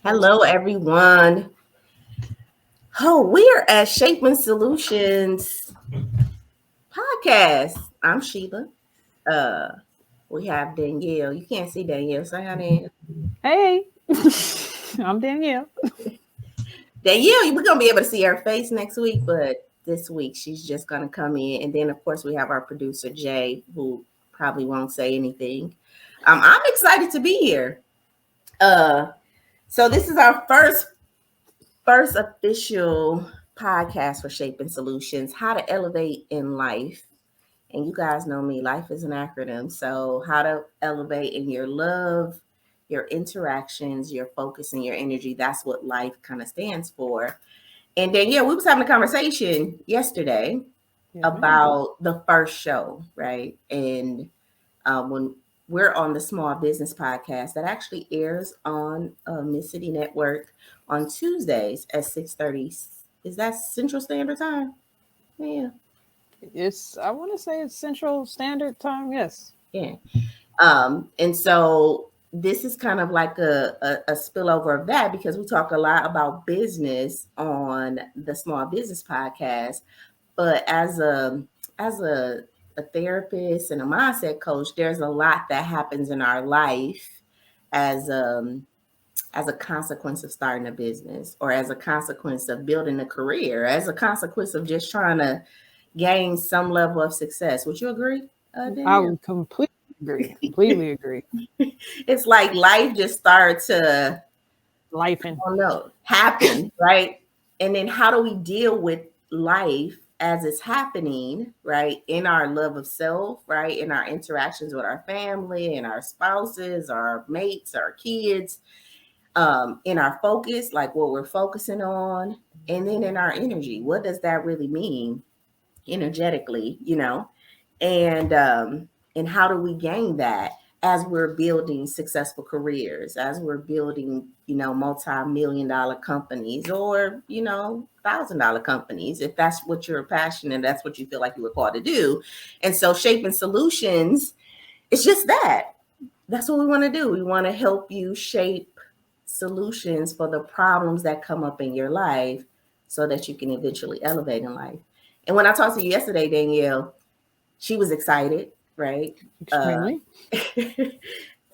Hello, everyone. Oh, we are at Shaping Solutions podcast. I'm Sheila. Uh, we have Danielle. You can't see Danielle. Say hi, Danielle. Hey, I'm Danielle. Danielle, we're gonna be able to see her face next week, but this week she's just gonna come in, and then of course we have our producer Jay, who probably won't say anything. I'm excited to be here. Uh, so this is our first official podcast for Shaping Solutions, how to elevate in life. And you guys know me, life is an acronym. So, how to elevate in your love, your interactions, your focus, and your energy. That's what life kind of stands for. And then, yeah, we was having a conversation yesterday Yes, ma'am. about the first show, right? And when we're on the Small Business Podcast that actually airs on Miss City Network on Tuesdays at 6:30. Is that Central Standard Time? Yeah. I want to say it's Central Standard Time. Yes. Yeah. And so this is kind of like a spillover of that because we talk a lot about business on the Small Business Podcast. But as a therapist and a mindset coach, there's a lot that happens in our life as as a consequence of starting a business or as a consequence of building a career, as a consequence of just trying to gain some level of success. Would you agree, I Danielle? would completely agree. Completely agree. It's like life just started to, Life I and don't know, happen, right? And then how do we deal with life as it's happening, right? In our love of self, right? In our interactions with our family and our spouses, our mates, our kids, in our focus, like what we're focusing on, and then in our energy. What does that really mean energetically, and how do we gain that as we're building successful careers, as we're building, multi-million dollar companies or, $1,000 companies, if that's what you're passionate, that's what you feel like you were called to do. And so Shaping Solutions, it's just that. That's what we want to do. We want to help you shape solutions for the problems that come up in your life so that you can eventually elevate in life. And when I talked to you yesterday, Danielle, she was excited, right? Uh, extremely.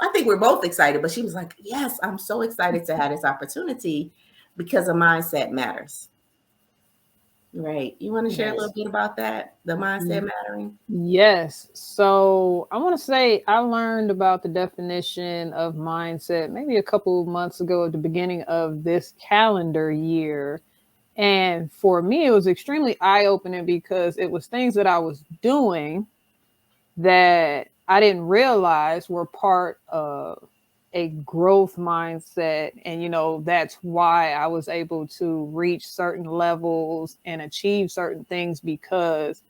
I think we're both excited, but she was like, yes, I'm so excited to have this opportunity because a mindset matters. Right. You want to share a little Yes. bit about that? The mindset Y- mattering? Yes. So I want to say I learned about the definition of mindset maybe a couple of months ago at the beginning of this calendar year. And for me, it was extremely eye opening because it was things that I was doing that I didn't realize were part of a growth mindset. And, that's why I was able to reach certain levels and achieve certain things because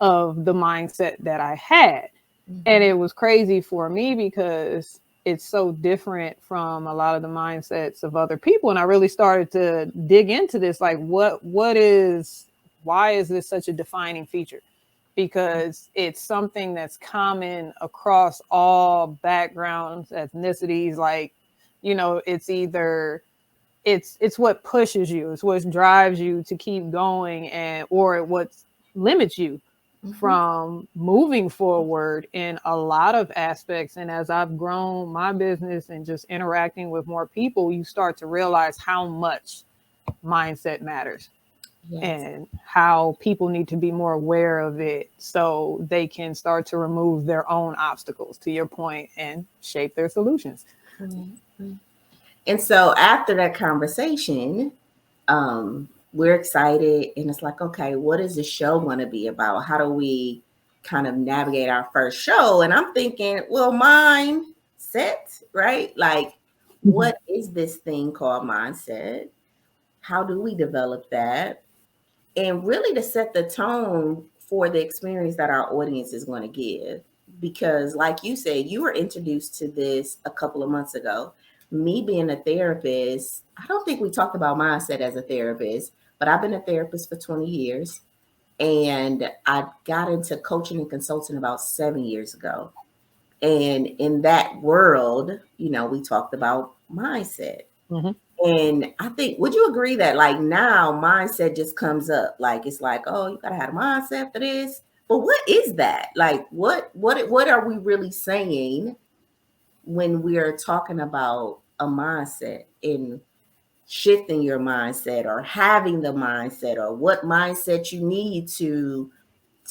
of the mindset that I had. And Mm-hmm. it was crazy for me because it's so different from a lot of the mindsets of other people. And I really started to dig into this like, why is this such a defining feature? Because it's something that's common across all backgrounds, ethnicities. Like, it's either it's what pushes you, it's what drives you to keep going, and or what limits you Mm-hmm. from moving forward in a lot of aspects. And as I've grown my business and just interacting with more people, you start to realize how much mindset matters Yes. and how people need to be more aware of it so they can start to remove their own obstacles, to your point, and shape their solutions. Mm-hmm. And so after that conversation, we're excited and it's like, okay, what is the show going to be about? How do we kind of navigate our first show? And I'm thinking, well, mindset, right? Like, what is this thing called mindset? How do we develop that? And really to set the tone for the experience that our audience is going to give. Because, like you said, you were introduced to this a couple of months ago. Me being a therapist, I don't think we talked about mindset as a therapist, but I've been a therapist for 20 years. And I got into coaching and consulting about 7 years ago. And in that world, we talked about mindset. Mm-hmm. And I think, would you agree that like now mindset just comes up? Like it's like, oh, you gotta have a mindset for this. But what is that? Like what are we really saying when we're talking about a mindset in shifting your mindset or having the mindset or what mindset you need to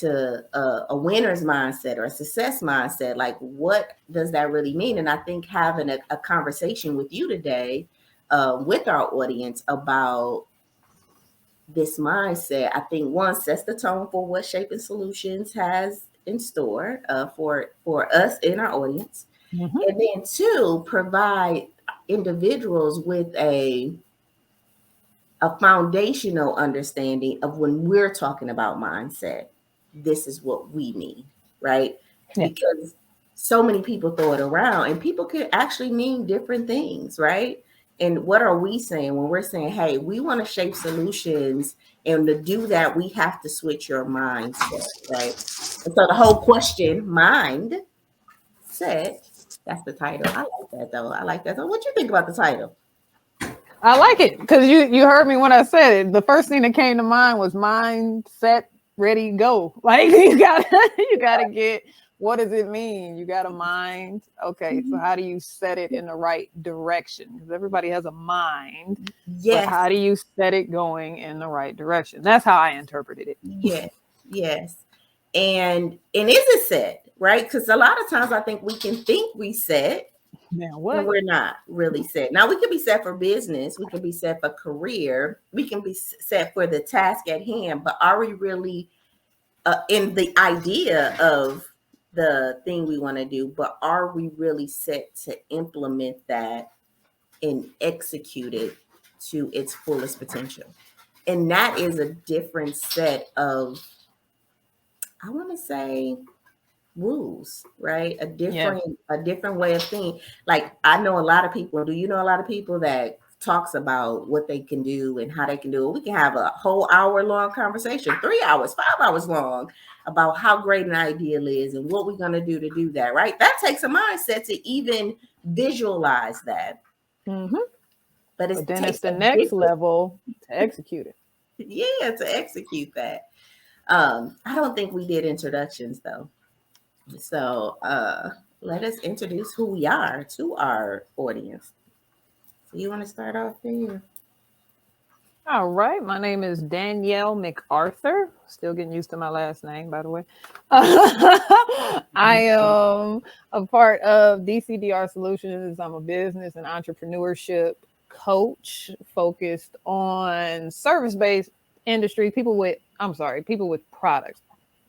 a winner's mindset or a success mindset? Like what does that really mean? And I think having a conversation with you today, with our audience about this mindset, I think one sets the tone for what Shaping Solutions has in store, for us in our audience, Mm-hmm. and then two, provide individuals with a foundational understanding of when we're talking about mindset, this is what we mean, right? Yeah. Because so many people throw it around and people can actually mean different things, right? And what are we saying when we're saying, hey, we want to shape solutions? And to do that, we have to switch your mindset, right? And so the whole question, mindset, that's the title. I like that though. I like that. So what you think about the title? I like it because you heard me when I said it. The first thing that came to mind was mindset, ready, go. Like you gotta get, what does it mean? You got a mind. Okay, so how do you set it in the right direction? Because everybody has a mind, but Yes. how do you set it going in the right direction? That's how I interpreted it. Yes, yes. And is it set, right? Because a lot of times I think we can think we set Now and what? we're not really set. Now we can be set for business, we can be set for career, we can be set for the task at hand, but are we really in the idea of the thing we want to do, but are we really set to implement that and execute it to its fullest potential? And that is a different set of, I want to say, rules, right? Yes. A different way of thinking. Like I know a lot of people. Do you know a lot of people that talks about what they can do and how they can do it? We can have a whole hour long conversation, 3 hours, 5 hours long, about how great an idea is and what we're gonna do that, right? That takes a mindset to even visualize that. Mm-hmm. But But it then it's takes the a next different, level to execute it. yeah, to execute that. I don't think we did introductions though. So let us introduce who we are to our audience. So you want to start off there? All right. My name is Danielle MacArthur. Still getting used to my last name, by the way. I am a part of DCDR Solutions. I'm a business and entrepreneurship coach focused on service based industry, people with products,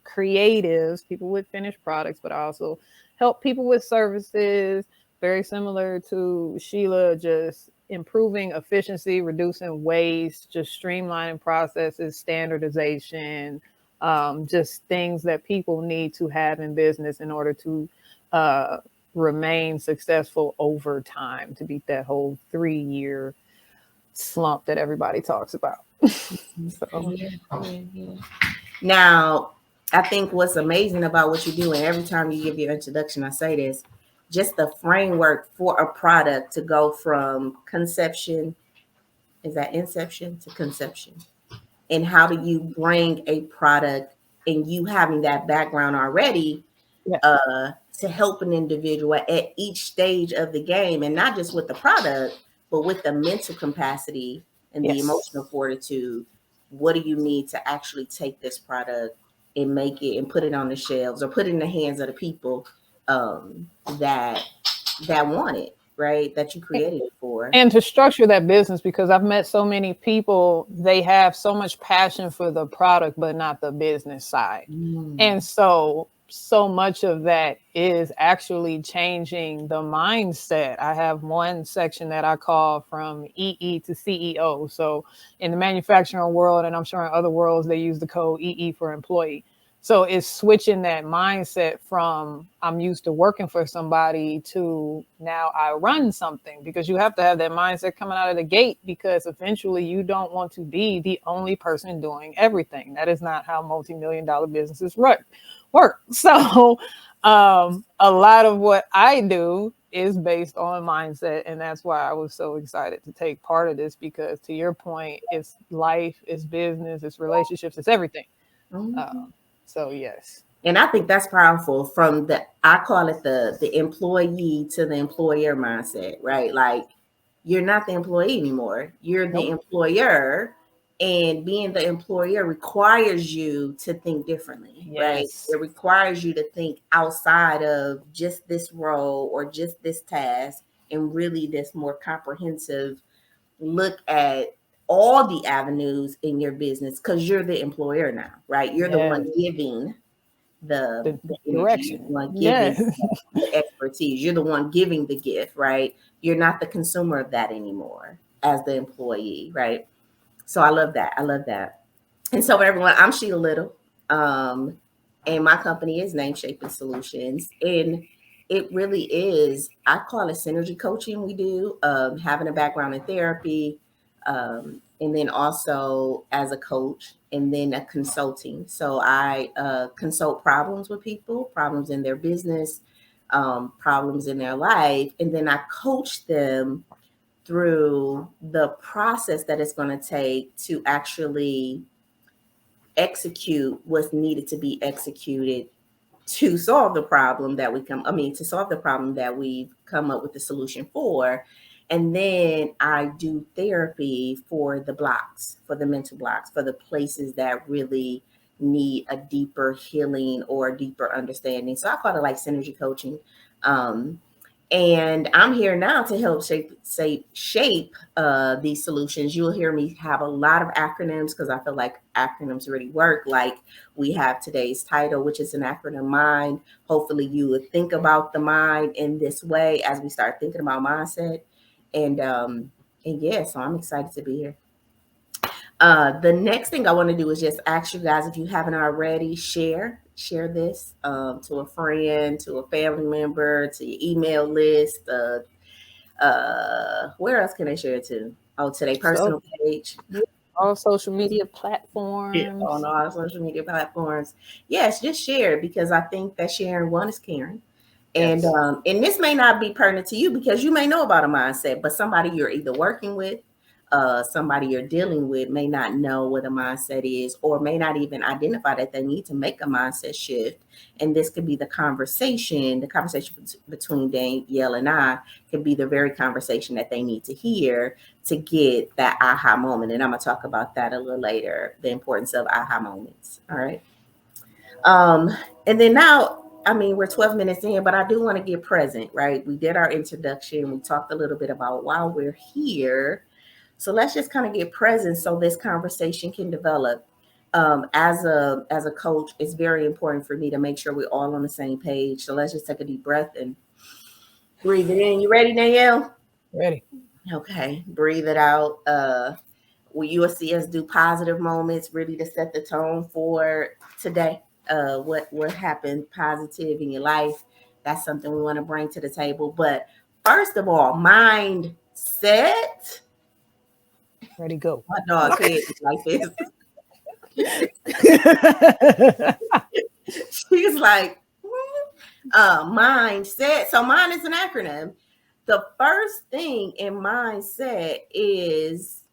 creatives, people with finished products, but I also help people with services, very similar to Sheila, just improving efficiency, reducing waste, just streamlining processes, standardization, just things that people need to have in business in order to uh, remain successful over time, to beat that whole 3 year slump that everybody talks about. So, Yeah, yeah, yeah. Now, I think what's amazing about what you do, and every time you give your introduction, I say this, just the framework for a product to go from conception, is that inception to conception? And how do you bring a product and you having that background already yeah, to help an individual at each stage of the game, and not just with the product, but with the mental capacity and the yes. emotional fortitude. What do you need to actually take this product and make it and put it on the shelves or put it in the hands of the people that want it, right? That you created it for. And to structure that business, because I've met so many people, they have so much passion for the product but not the business side. Mm. And so much of that is actually changing the mindset. I have one section that I call from EE to CEO. So in the manufacturing world, and I'm sure in other worlds, they use the code EE for employee. So it's switching that mindset from I'm used to working for somebody to now I run something, because you have to have that mindset coming out of the gate, because eventually you don't want to be the only person doing everything. That is not how multi-million-dollar businesses work. So a lot of what I do is based on mindset. And that's why I was so excited to take part of this, because to your point, it's life, it's business, it's relationships, it's everything. Mhm. So yes. And I think that's powerful from I call it the employee to the employer mindset, right? Like you're not the employee anymore. You're the Nope. employer, and being the employer requires you to think differently, right? Yes. It requires you to think outside of just this role or just this task, and really this more comprehensive look at all the avenues in your business, because you're the employer now, right? You're the Yes. one giving the energy. You're Direction. the one giving Yes. the expertise. You're the one giving the gift, right? You're not the consumer of that anymore as the employee, right? So I love that. I love that. And so everyone, I'm Sheila Little. Um, and my company is Name Shaping Solutions. And it really is, I call it synergy coaching. We do having a background in therapy, and then also as a coach, and then a consulting. So I consult problems with people, problems in their business, problems in their life, and then I coach them through the process that it's going to take to actually execute what's needed to be executed to solve the problem that to solve the problem that we've come up with the solution for. And then I do therapy for the blocks, for the mental blocks, for the places that really need a deeper healing or a deeper understanding. So I call it like synergy coaching. Um, and I'm here now to help shape these solutions. You'll hear me have a lot of acronyms because I feel like acronyms really work. Like we have today's title, which is an acronym MIND. Hopefully, you would think about the mind in this way as we start thinking about mindset. And yeah, so I'm excited to be here. The next thing I want to do is just ask you guys, if you haven't already, share this to a friend, to a family member, to your email list. Where else can I share it to? Oh, to their So personal page. yeah, all social media On platforms. all social media platforms. Yes, just share it, because I think that sharing one is caring. Yes. And this may not be pertinent to you because you may know about a mindset, but somebody you're either working with, somebody you're dealing with may not know what a mindset is, or may not even identify that they need to make a mindset shift. And this could be the conversation between Danielle and I could be the very conversation that they need to hear to get that aha moment. And I'm going to talk about that a little later, the importance of aha moments. All right. Um, and then now, I mean, we're 12 minutes in, but I do want to get present, right? We did our introduction. We talked a little bit about why we're here. So let's just kind of get present so this conversation can develop. As a coach, it's very important for me to make sure we're all on the same page. So let's just take a deep breath and breathe it in. You ready, Danielle? Ready. Okay, breathe it out. You will see us do positive moments, really to set the tone for today. What happened positive in your life? That's something we want to bring to the table. But first of all, mindset. Ready, go. My dog's head is like this. She's like, mindset. So mine is an acronym. The first thing in mindset is,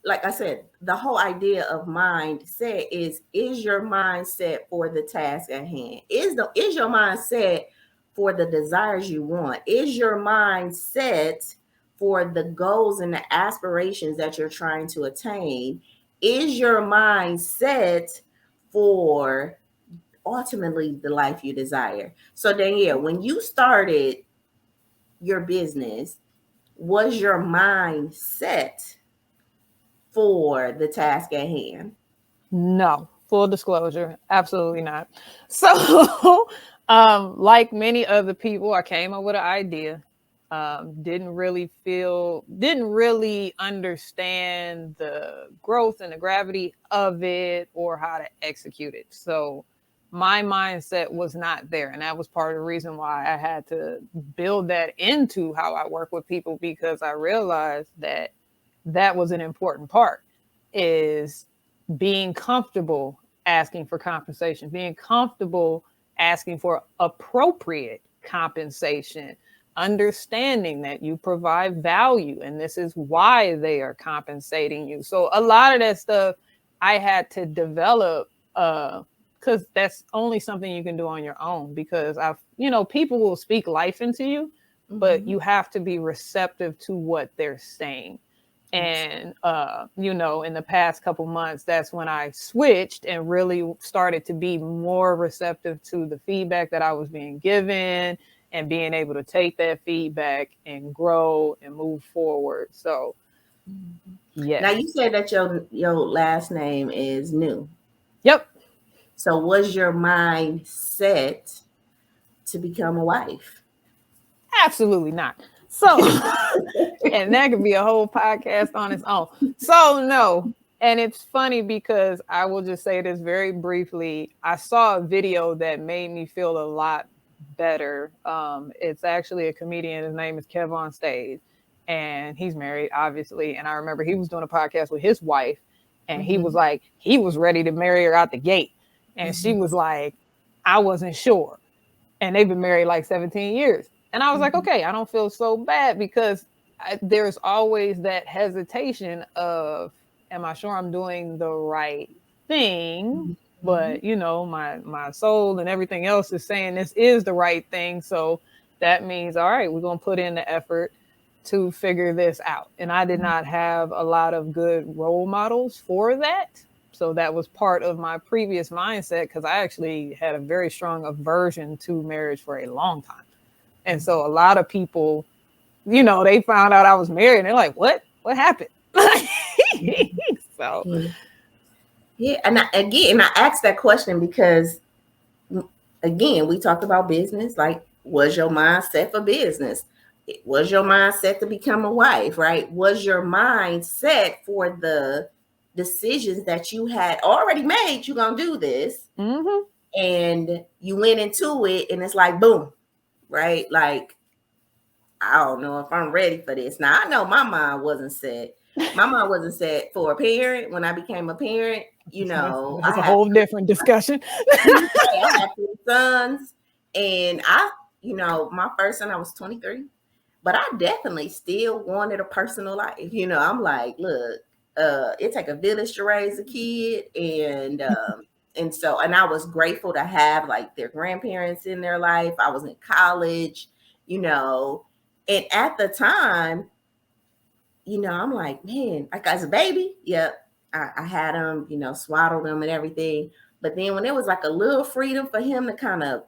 like I said, the whole idea of mindset is your mindset for the task at hand? Is your mindset for the desires you want? Is your mindset for the goals and the aspirations that you're trying to attain? Is your mindset for ultimately the life you desire? So Danielle, when you started your business, was your mindset for the task at hand? No, full disclosure, absolutely not. So, like many other people, I came up with an idea. Didn't really understand the growth and the gravity of it or how to execute it. So, my mindset was not there. And that was part of the reason why I had to build that into how I work with people, because I realized that that was an important part, is being comfortable asking for compensation, being comfortable asking for appropriate compensation, understanding that you provide value and this is why they are compensating you. So a lot of that stuff I had to develop because that's only something you can do on your own, because people will speak life into you, but you have to be receptive to what they're saying. And in the past couple months, that's when I switched and really started to be more receptive to the feedback that I was being given and being able to take that feedback and grow and move forward. So yes. Now you said that your last name is New. Yep. So was your mind set to become a wife? Absolutely not. So, and that could be a whole podcast on its own. So, no. And it's funny because I will just say this very briefly. I saw a video that made me feel a lot better. It's actually a comedian. His name is Kev on Stage, and he's married, obviously. And I remember he was doing a podcast with his wife, and he was like, he was ready to marry her out the gate. And she was like, I wasn't sure. And they've been married like 17 years. And I was like, okay, I don't feel so bad, because there's always that hesitation of, am I sure I'm doing the right thing? But, my soul and everything else is saying this is the right thing. So that means, all right, we're going to put in the effort to figure this out. And I did not have a lot of good role models for that. So that was part of my previous mindset, because I actually had a very strong aversion to marriage for a long time. And so a lot of people, they found out I was married and they're like, what happened? So. Yeah. And I asked that question because, again, we talked about business. Like, was your mind set for business? Was your mind set to become a wife, right? Was your mind set for the decisions that you had already made? You're going to do this. And you went into it and it's like, boom, right? Like, I don't know if I'm ready for this. Now, I know my mind wasn't set. My mind wasn't set for a parent. When I became a parent, that's a whole different discussion. I had 3 sons, and my first son, I was 23, but I definitely still wanted a personal life. I'm like, look, it take a village to raise a kid, and I was grateful to have like their grandparents in their life. I was in college, and at the time, I'm like, man, like as a baby, yep, I had him, swaddled him and everything. But then when it was like a little freedom for him to kind of,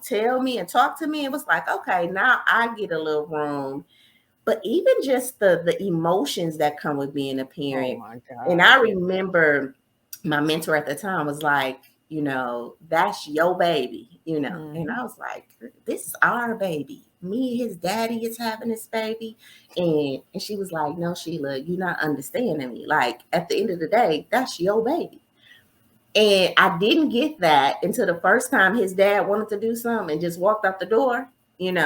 tell me and talk to me, it was like, okay, now I get a little room. But even just the emotions that come with being a parent. Oh my God. And I remember my mentor at the time was like, that's your baby, and I was like, this is our baby. Me and his daddy is having this baby. And she was like, no, Sheila, you're not understanding me. Like, at the end of the day, that's your baby. And I didn't get that until the first time his dad wanted to do something and just walked out the door, and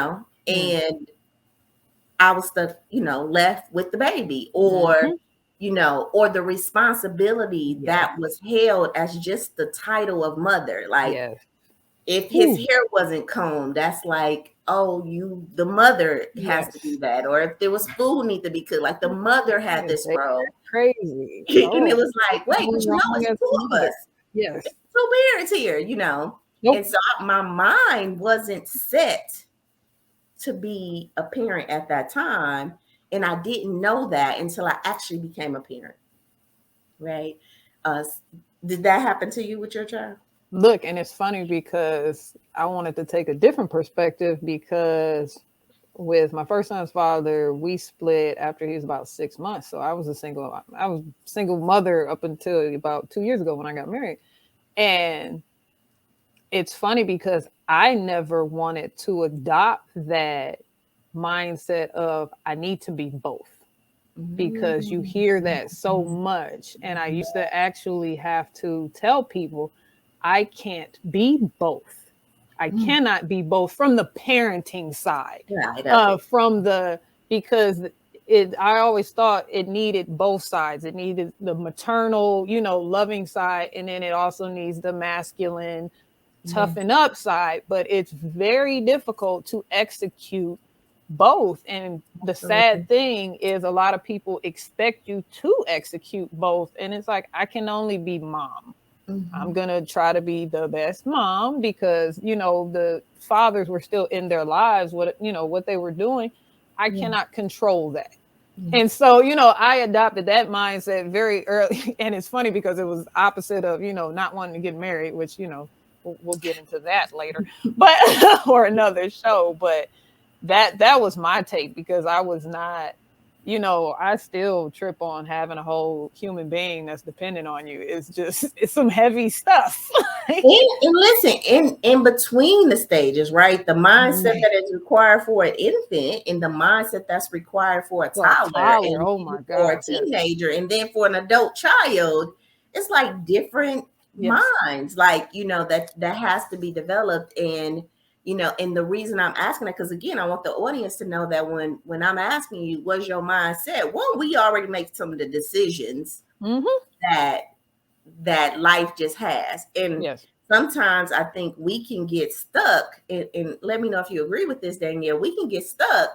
I was stuck, left with the baby, or or the responsibility that was held as just the title of mother. Like, if his hair wasn't combed, that's like, oh, the mother has to do that. Or if there was food need to be cooked, like the mother had this role. Crazy. And it was like, wait, but it's 2 of us. Yes. 2 parents here, Nope. And so my mind wasn't set to be a parent at that time. And I didn't know that until I actually became a parent. Right. Did that happen to you with your child? Look, and it's funny because I wanted to take a different perspective, because with my first son's father, we split after he was about 6 months. So I was a single mother up until about 2 years ago when I got married. And it's funny because I never wanted to adopt that mindset of I need to be both, because you hear that so much. And I used to actually have to tell people I can't be both. I cannot be both from the parenting side. Because I always thought it needed both sides. It needed the maternal, loving side. And then it also needs the masculine, toughen up side. But it's very difficult to execute both. And the sad thing is a lot of people expect you to execute both. And it's like, I can only be mom. I'm going to try to be the best mom because, the fathers were still in their lives, what they were doing. I cannot control that. And so, I adopted that mindset very early. And it's funny because it was opposite of, not wanting to get married, which, we'll get into that later, but or another show. But that was my take because I was not, I still trip on having a whole human being that's dependent on you. It's some heavy stuff. And listen, in between the stages, right? The mindset that is required for an infant and the mindset that's required for a toddler and Oh my for a gosh, yes. teenager and then for an adult child, it's like different Yes. minds, like, that has to be developed. And and the reason I'm asking that, because again, I want the audience to know that when I'm asking you, what's your mindset? One, we already make some of the decisions that life just has. And Yes. sometimes I think we can get stuck, and let me know if you agree with this, Danielle. We can get stuck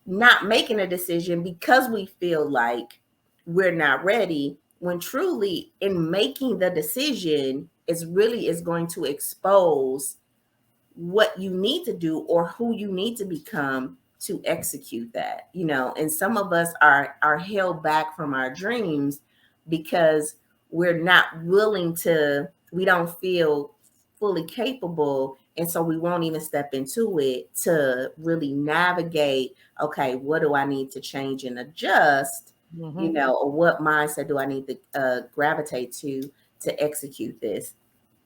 not making a decision because we feel like we're not ready, when truly in making the decision is going to expose what you need to do or who you need to become to execute that. And some of us are held back from our dreams because we're not willing to, we don't feel fully capable, and so we won't even step into it to really navigate, okay, what do I need to change and adjust, or what mindset do I need to gravitate to execute this.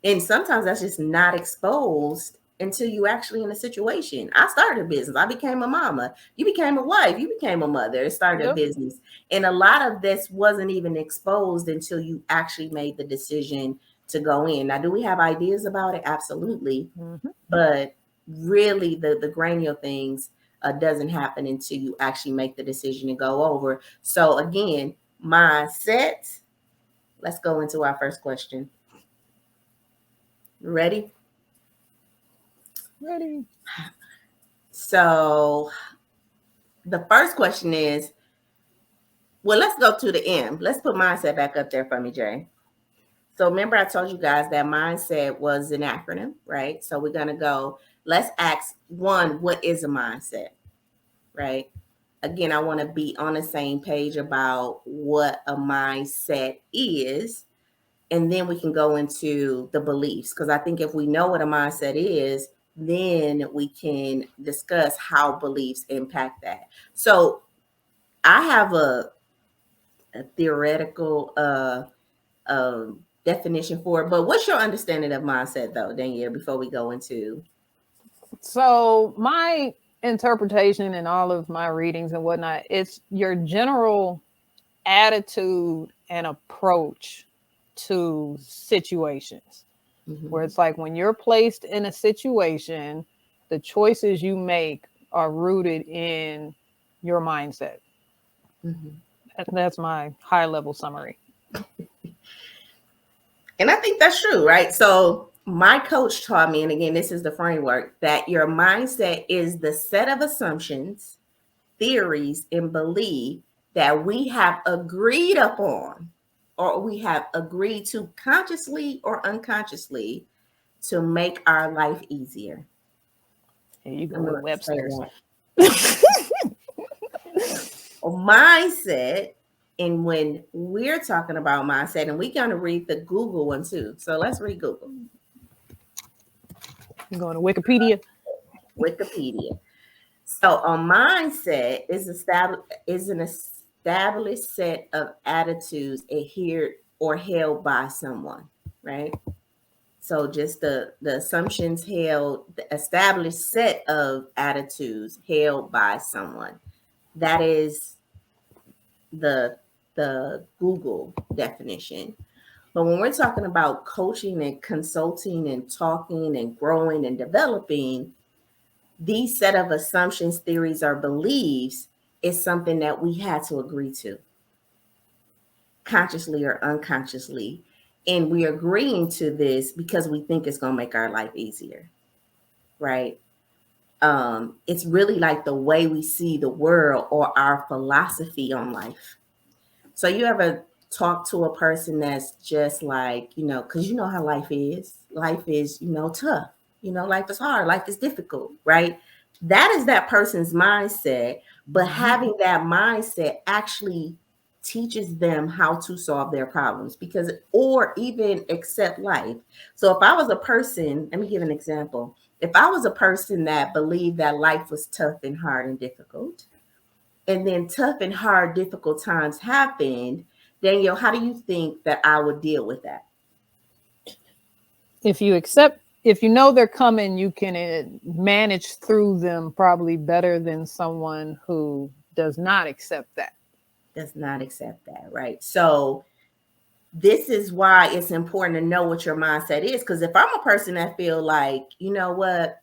And sometimes that's just not exposed until you actually in a situation. I started a business. I became a mama. You became a wife. You became a mother. It started a business. And a lot of this wasn't even exposed until you actually made the decision to go in. Now, do we have ideas about it? Absolutely. But really, the granular things doesn't happen until you actually make the decision and go over. So again, mindset. Let's go into our first question. Ready? Ready. So the first question is, well, let's go to the end. Let's put mindset back up there for me, Jay. So remember I told you guys that mindset was an acronym, right? So we're going to go, let's ask one, what is a mindset, right? Again, I want to be on the same page about what a mindset is. And then we can go into the beliefs, because I think if we know what a mindset is, then we can discuss how beliefs impact that. So I have a theoretical definition for it, but what's your understanding of mindset, though, Danielle, before we go into? So my interpretation and all of my readings and whatnot, it's your general attitude and approach to situations. Where it's like when you're placed in a situation, the choices you make are rooted in your mindset. That's my high level summary. And I think that's true, right? So my coach taught me, and again, this is the framework, that your mindset is the set of assumptions, theories, and belief that we have agreed upon, or we have agreed to consciously or unconsciously, to make our life easier. Here you go with Webster's. A mindset, and when we're talking about mindset, and we're going to read the Google one too. So let's read Google. I'm going to Wikipedia. Wikipedia. So a mindset is an established set of attitudes adhered or held by someone, right? So just the assumptions held, the established set of attitudes held by someone. That is the Google definition. But when we're talking about coaching and consulting and talking and growing and developing, these set of assumptions, theories, or beliefs is something that we had to agree to, consciously or unconsciously. And we're agreeing to this because we think it's going to make our life easier, right? It's really like the way we see the world or our philosophy on life. So you ever talk to a person that's just like, because you know how life is. Life is, tough. Life is hard. Life is difficult, right? That is that person's mindset. But having that mindset actually teaches them how to solve their problems because, or even accept life. So if I was a person, let me give an example. If I was a person that believed that life was tough and hard and difficult, and then tough and hard, difficult times happened, Danielle, how do you think that I would deal with that? If you know they're coming, you can manage through them probably better than someone who does not accept that. Does not accept that, right? So this is why it's important to know what your mindset is. Because if I'm a person that feel like, you know what,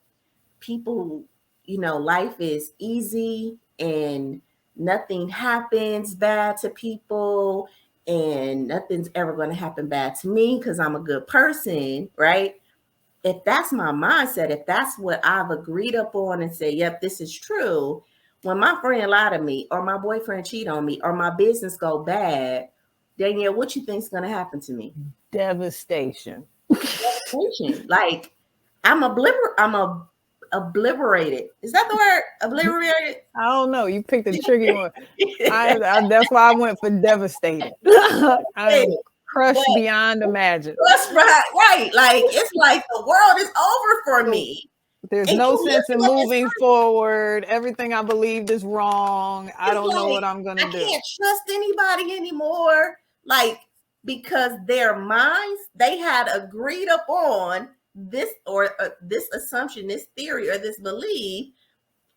people, life is easy and nothing happens bad to people and nothing's ever going to happen bad to me because I'm a good person, right? If that's my mindset, if that's what I've agreed upon and say, yep, this is true, when my friend lied to me or my boyfriend cheat on me or my business go bad, Danielle, what you think's going to happen to me? Devastation. Devastation. Like I'm obliterated. Is that the word? Obliterated? I don't know. You picked a tricky one. That's why I went for devastated. I'm crushed But beyond imagine. that's right. Like it's like the world is over for So me. there's And no you sense in looking at this moving forward. Everything I believed is wrong. I it's don't know like what I'm gonna I do. can't trust anybody anymore. Like because their minds they had agreed upon this or this assumption, this theory, or this belief,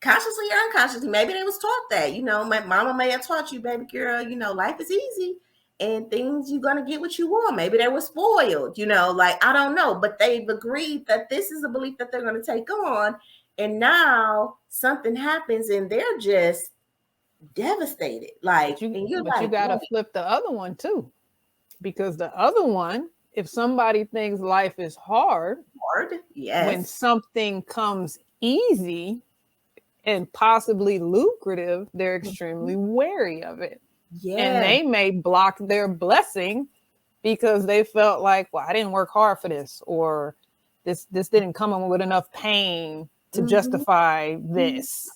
consciously or unconsciously. Maybe they was taught that. My mama may have taught you, baby girl. Life is easy and things you're gonna get what you want. Maybe they were spoiled. Like I don't know, but they've agreed that this is a belief that they're gonna take on. And now something happens and they're just devastated. Like, and you're But you like, gotta wait, flip the other one too. Because the other one, if somebody thinks life is hard, hard? when Yes. something comes easy and possibly lucrative, they're extremely wary of it. And Yeah. they may block their blessing because they felt like, well, I didn't work hard for this, or this didn't come in with enough pain to Mm-hmm. justify this.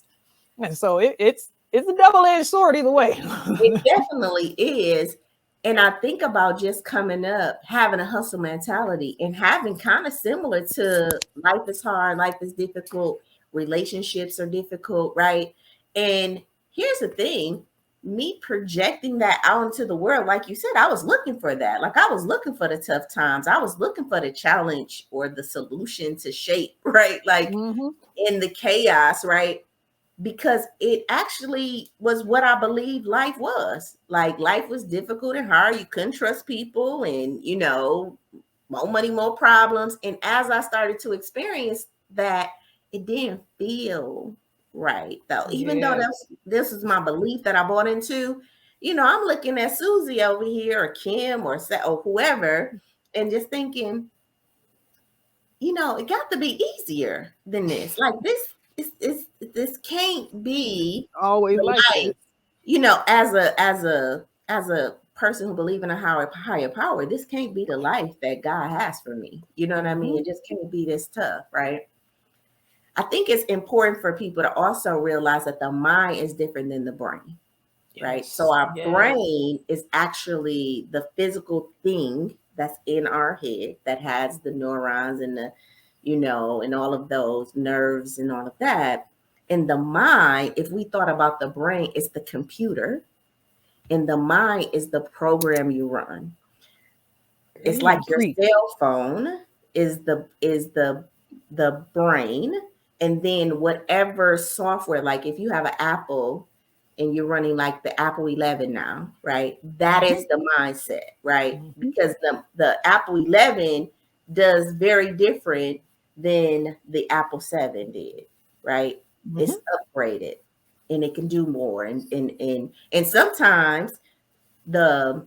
And so it's a double-edged sword either way. It definitely is. And I think about just coming up, having a hustle mentality and having kind of similar to life is hard, life is difficult, relationships are difficult, right? And here's the thing, me projecting that out into the world, like you said, I was looking for that. Like I was looking for the tough times. I was looking for the challenge or the solution to shape, right? Like Mm-hmm. in the chaos, right? Because it actually was what I believed life was. Like life was difficult and hard. You couldn't trust people and, more money, more problems. And as I started to experience that, it didn't feel right though. Even though Yeah. this is my belief that I bought into, I'm looking at Susie over here or Kim or whoever and just thinking, it got to be easier than this. Like this can't be Always the like life. this. As a person who believe in a higher power, this can't be the life that God has for me. You know what I mean? Mm-hmm. It just can't be this tough, right? I think it's important for people to also realize that the mind is different than the brain, right? So Yes. our Yes. brain is actually the physical thing that's in our head that has the neurons and and all of those nerves and all of that. And the mind, if we thought about the brain, it's the computer, and the mind is the program you run. It's Very like your degree. cell phone is the brain, and then whatever software, like if you have an Apple and you're running like the Apple 11 now, right? That Mm-hmm. is the mindset, right? Mm-hmm. Because the Apple 11 does very different than the Apple 7 did, right? Mm-hmm. It's upgraded and it can do more, and sometimes the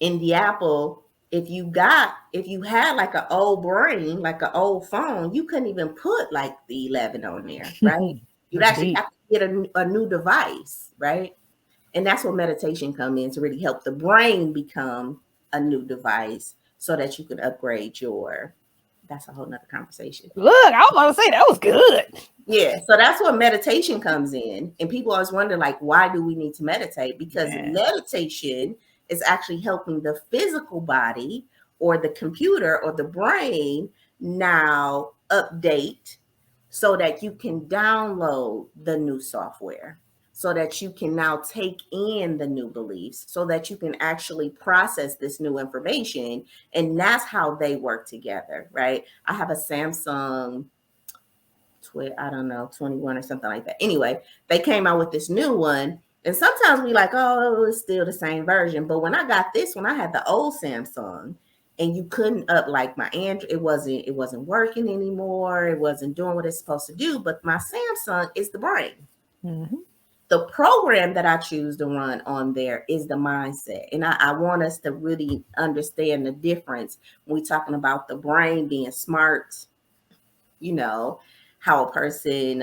in the Apple, if you had like an old brain, like an old phone, you couldn't even put like the 11 on there, right? You'd That's actually deep. have to get a new device, right? And that's where meditation comes in, to really help the brain become a new device so that you can upgrade your. That's a whole nother conversation. Look, I was about to say that was good. Yeah, so that's where meditation comes in. And people always wonder, like, why do we need to meditate? Because Man. meditation is actually helping the physical body or the computer or the brain now update so that you can download the new software, so that you can now take in the new beliefs, so that you can actually process this new information. And that's how they work together, right? I have a Samsung, I don't know, 21 or something like that. Anyway, they came out with this new one. And sometimes we like, oh, it's still the same version. But when I got this one, I had the old Samsung, and you couldn't up like my Android. It wasn't working anymore. It wasn't doing what it's supposed to do. But my Samsung is the brain. Mm-hmm. The program that I choose to run on there is the mindset. And I want us to really understand the difference when we're talking about the brain being smart, you know, how a person,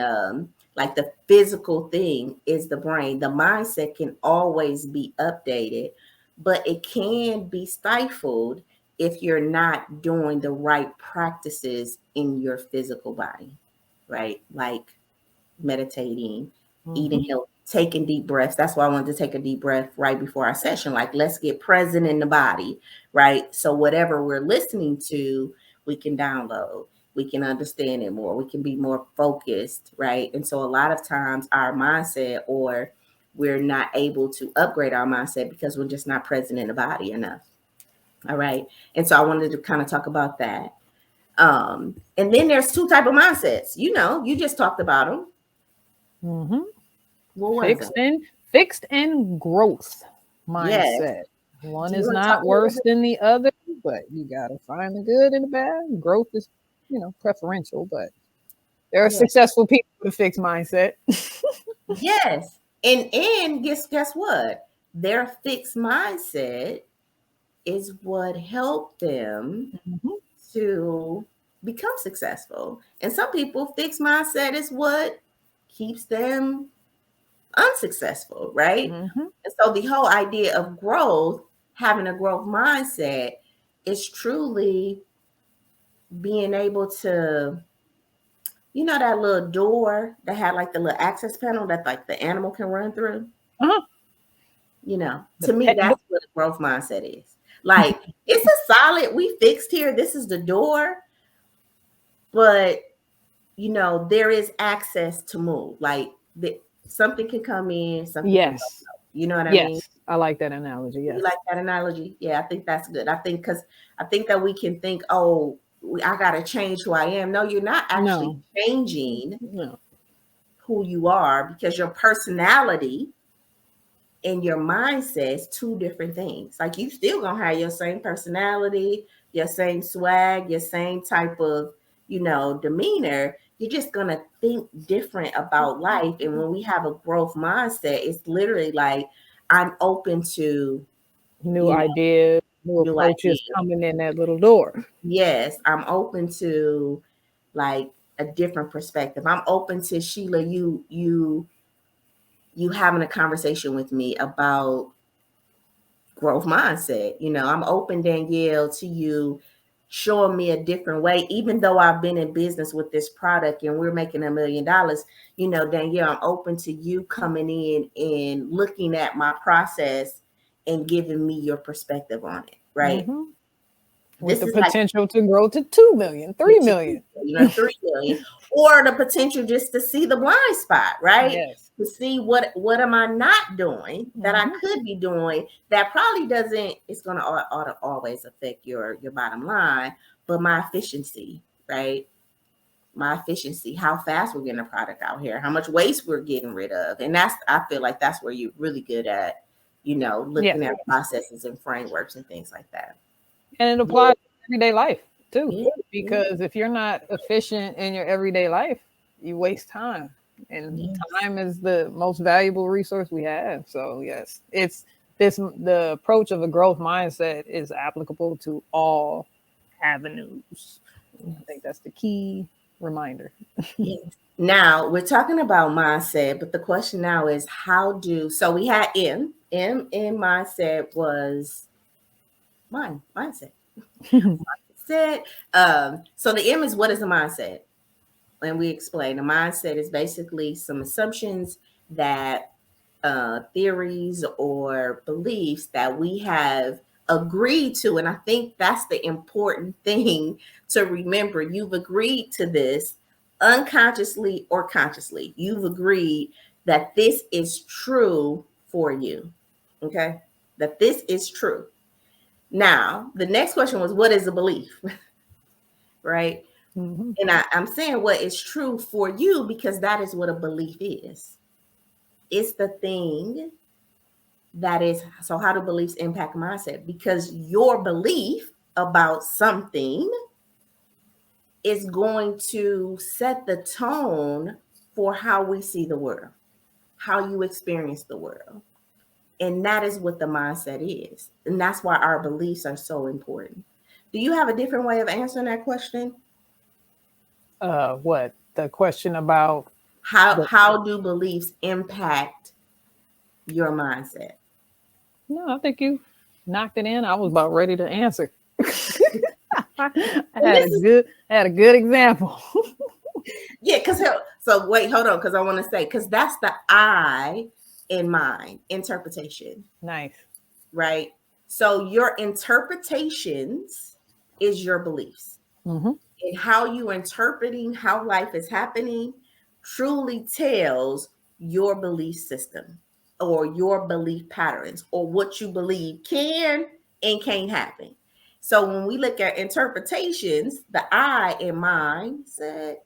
like the physical thing is the brain. The mindset can always be updated, but it can be stifled if you're not doing the right practices in your physical body, right? Like meditating, eating healthy, taking deep breaths. That's why I wanted to take a deep breath right before our session. Like, let's get present in the body, right? So whatever we're listening to, we can download. We can understand it more. We can be more focused, right? And so a lot of times our mindset, or we're not able to upgrade our mindset because we're just not present in the body enough. All right. And so I wanted to kind of talk about that. And then there's two type of mindsets. You just talked about them. Mm-hmm. What was it? Fixed and growth Yes. mindset. One Do you is want to talk not a little worse bit? than the other, but you gotta find the good and the bad. Growth is, preferential, but there are Yeah. successful people with a fixed mindset. Yes. And guess what? Their fixed mindset is what helped them Mm-hmm. to become successful. And some people, fixed mindset is what keeps them unsuccessful, right? Mm-hmm. And so the whole idea of growth, having a growth mindset, is truly being able to, that little door that had like the little access panel that like the animal can run through. Uh-huh. The To me, pet door. that's what a growth mindset is. Like, it's a solid, we fixed here, this is the door, but there is access to move. Like, something can come in, something can go Yes. out. You know what I mean? Yes. I like that analogy. You Yes. like that analogy? Yeah, I think that's good. I think that we can think, oh, I got to change who I am. No, you're not actually No. changing No. who you are, because your personality and your mindset is two different things. Like, you still gonna have your same personality, your same swag, your same type of, demeanor. You're just gonna think different about life. And when we have a growth mindset, it's literally like, I'm open to, New you know, ideas, new new approaches ideas. coming in that little door. Yes, I'm open to like a different perspective. I'm open to, Sheila, you having a conversation with me about growth mindset. I'm open, Danielle, to you showing me a different way, even though I've been in business with this product and we're making $1 million. Danielle, I'm open to you coming in and looking at my process and giving me your perspective on it, right? Mm-hmm. With This the is like potential to grow to 2 million, 3 million. 3 million, or the potential just to see the blind spot, right? Yes. To see what am I not doing that I Mm-hmm. could be doing, that probably doesn't, it's going to always affect your bottom line, but my efficiency, right? My efficiency, how fast we're getting a product out here, how much waste we're getting rid of. And I feel like that's where you're really good at, Yes. looking at processes and frameworks and things like that. And it Yeah, applies to everyday life too. yeah, yeah, Because if you're not efficient in your everyday life, you waste time. And yeah. time is the most valuable resource we have. So yes, it's the approach of a growth mindset is applicable to all avenues. I think that's the key reminder. Yes. Now we're talking about mindset, but the question now is so we had M in mindset was mindset. Said so the M is what is a mindset? And we explain the mindset is basically some assumptions that theories or beliefs that we have agreed to. And I think that's the important thing to remember. You've agreed to this unconsciously or consciously. You've agreed that this is true for you. Okay. That this is true. Now, the next question was, what is a belief? Right. Mm-hmm. And I'm saying what is true for you because that is what a belief is. It's the thing that is. So how do beliefs impact mindset? Because your belief about something is going to set the tone for how we see the world, how you experience the world. And that is what the mindset is. And that's why our beliefs are so important. Do you have a different way of answering that question? What the question about How do beliefs impact your mindset? No, I think you knocked it in. I was about ready to answer. I And this is had a good example. yeah, because so wait, hold on, because I want to say because that's the I in mind interpretation, Nice. right? So your interpretations is your beliefs. Mm-hmm. And how you interpreting how life is happening truly tells your belief system or your belief patterns or what you believe can and can't happen. So when we look at interpretations, the I in mind said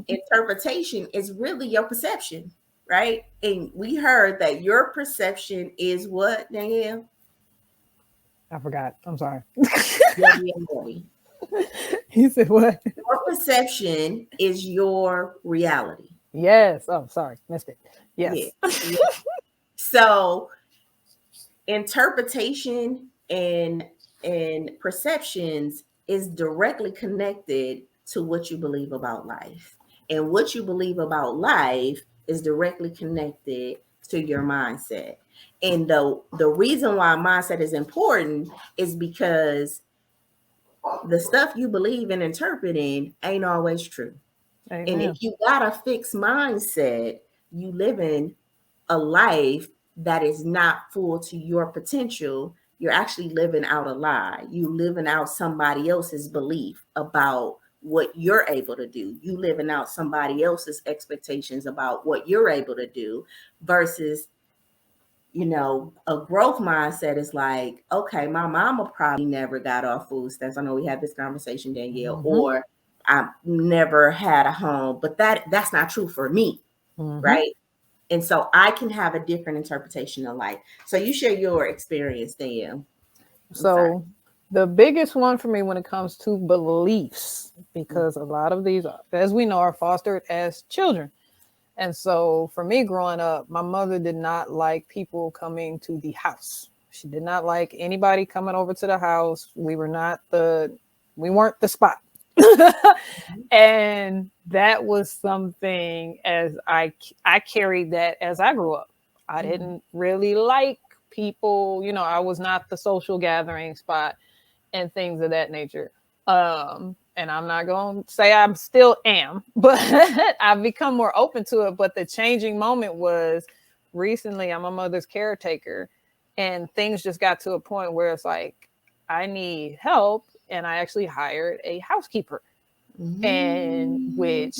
interpretation is really your perception, right? And we heard that your perception is what, Danielle? I forgot. I'm sorry. Your reality. You said what? Your perception is your reality. Yes. Oh, sorry. Missed it. Yeah. Yes. Yeah. So interpretation and perceptions is directly connected to what you believe about life. And what you believe about life is directly connected to your mindset. And the reason why mindset is important is because the stuff you believe and interpreting ain't always true. And if Amen. you got a fixed mindset, you living a life that is not full to your potential. You're actually living out a lie. You living out somebody else's belief about what you're able to do. You living out somebody else's expectations about what you're able to do versus a growth mindset is like, okay, my mama probably never got off food stamps. I know we had this conversation, Danielle, Mm-hmm. or I never had a home, but that's not true for me, Mm-hmm. right? And so I can have a different interpretation of life. So you share your experience, Danielle. I'm sorry. So the biggest one for me when it comes to beliefs, because a lot of these, as we know, are fostered as children. And so for me growing up, my mother did not like people coming to the house. She did not like anybody coming over to the house. We weren't the spot. And that was something as I carried that as I grew up. I didn't really like people, I was not the social gathering spot and things of that nature. And I'm not going to say I'm still am, but I've become more open to it. But the changing moment was recently. I'm a mother's caretaker, and things just got to a point where it's like I need help, and I actually hired a housekeeper, and which,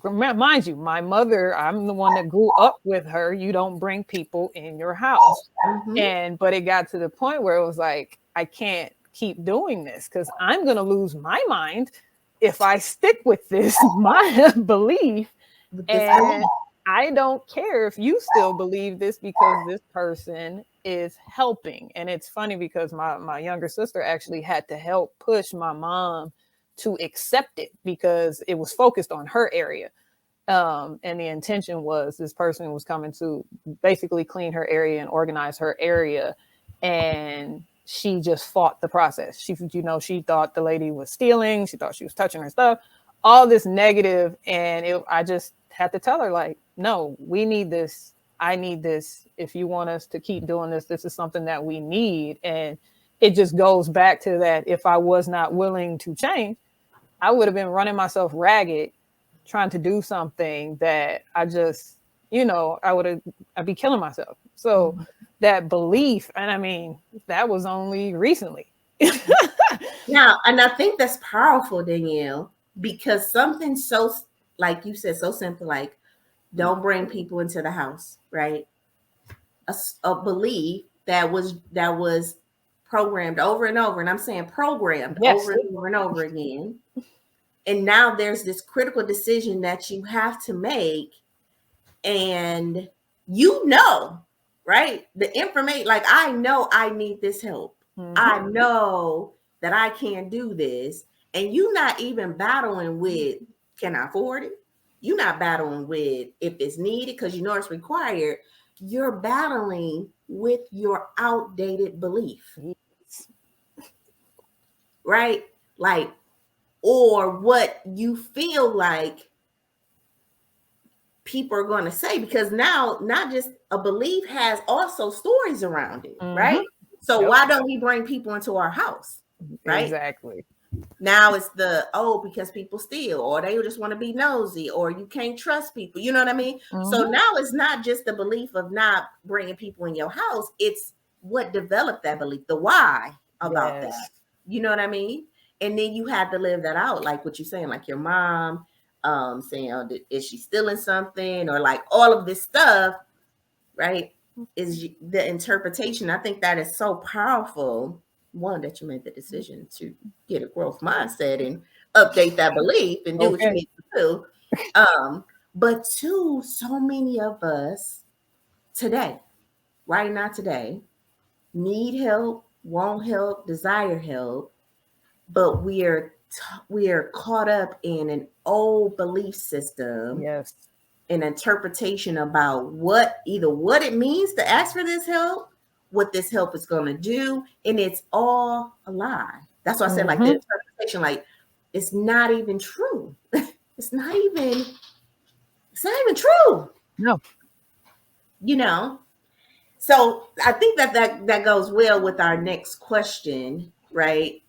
mind you, my mother, I'm the one that grew up with her. You don't bring people in your house. But it got to the point where it was like, I can't keep doing this because I'm going to lose my mind if I stick with this, my belief. And I don't care if you still believe this because this person is helping. And it's funny because my younger sister actually had to help push my mom to accept it because it was focused on her area. And the intention was this person was coming to basically clean her area and organize her area. And she just fought the process. She thought the lady was stealing. She thought she was touching her stuff, all this negative. And I just had to tell her, like, no, we need this. I need this. If you want us to keep doing this, this is something that we need. And it just goes back to that. If I was not willing to change, I would have been running myself ragged trying to do something that I just, I'd be killing myself. So that belief, and I mean, that was only recently. Now, and I think that's powerful, Danielle, because something so, like you said, so simple, like don't bring people into the house, right? A belief that was programmed over and over, and I'm saying programmed Yes. over and over and over again. And now there's this critical decision that you have to make, and right? The information, like, I know I need this help. Mm-hmm. I know that I can't do this. And you're not even battling with, can I afford it? You're not battling with if it's needed because you know it's required. You're battling with your outdated belief. Right? Like, or what you feel like people are going to say, because now not just a belief has also stories around it, right? So why don't we bring people into our house, right? Exactly. Now it's because people steal, or they just want to be nosy, or you can't trust people, you know what I mean? So now it's not just the belief of not bringing people in your house, it's what developed that belief, the why about that, you know what I mean? And then you had to live that out, like what you're saying, like your mom saying, oh, is she stealing something, or like all of this stuff, right? Is the interpretation. I think that is so powerful. One, that you made the decision to get a growth mindset and update that belief and do what you need to do. But two, so many of us today, right now today, need help, want help, desire help, but we are caught up in an old belief system, an interpretation about what it means to ask for this help, what this help is going to do, and it's all a lie. That's why I said, like, the interpretation, like, it's not even true. It's not even true. No. You know? So I think that goes well with our next question, right?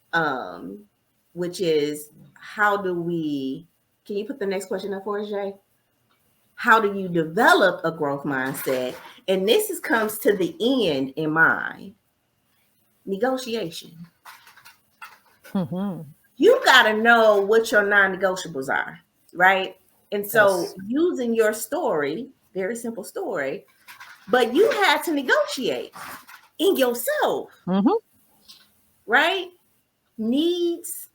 Which is, how do we, can you put the next question up for us, Jay? How do you develop a growth mindset? And this comes to the end in mind. Negotiation. You got to know what your non-negotiables are, right? And so using your story, very simple story, but you had to negotiate in yourself, right? Needs,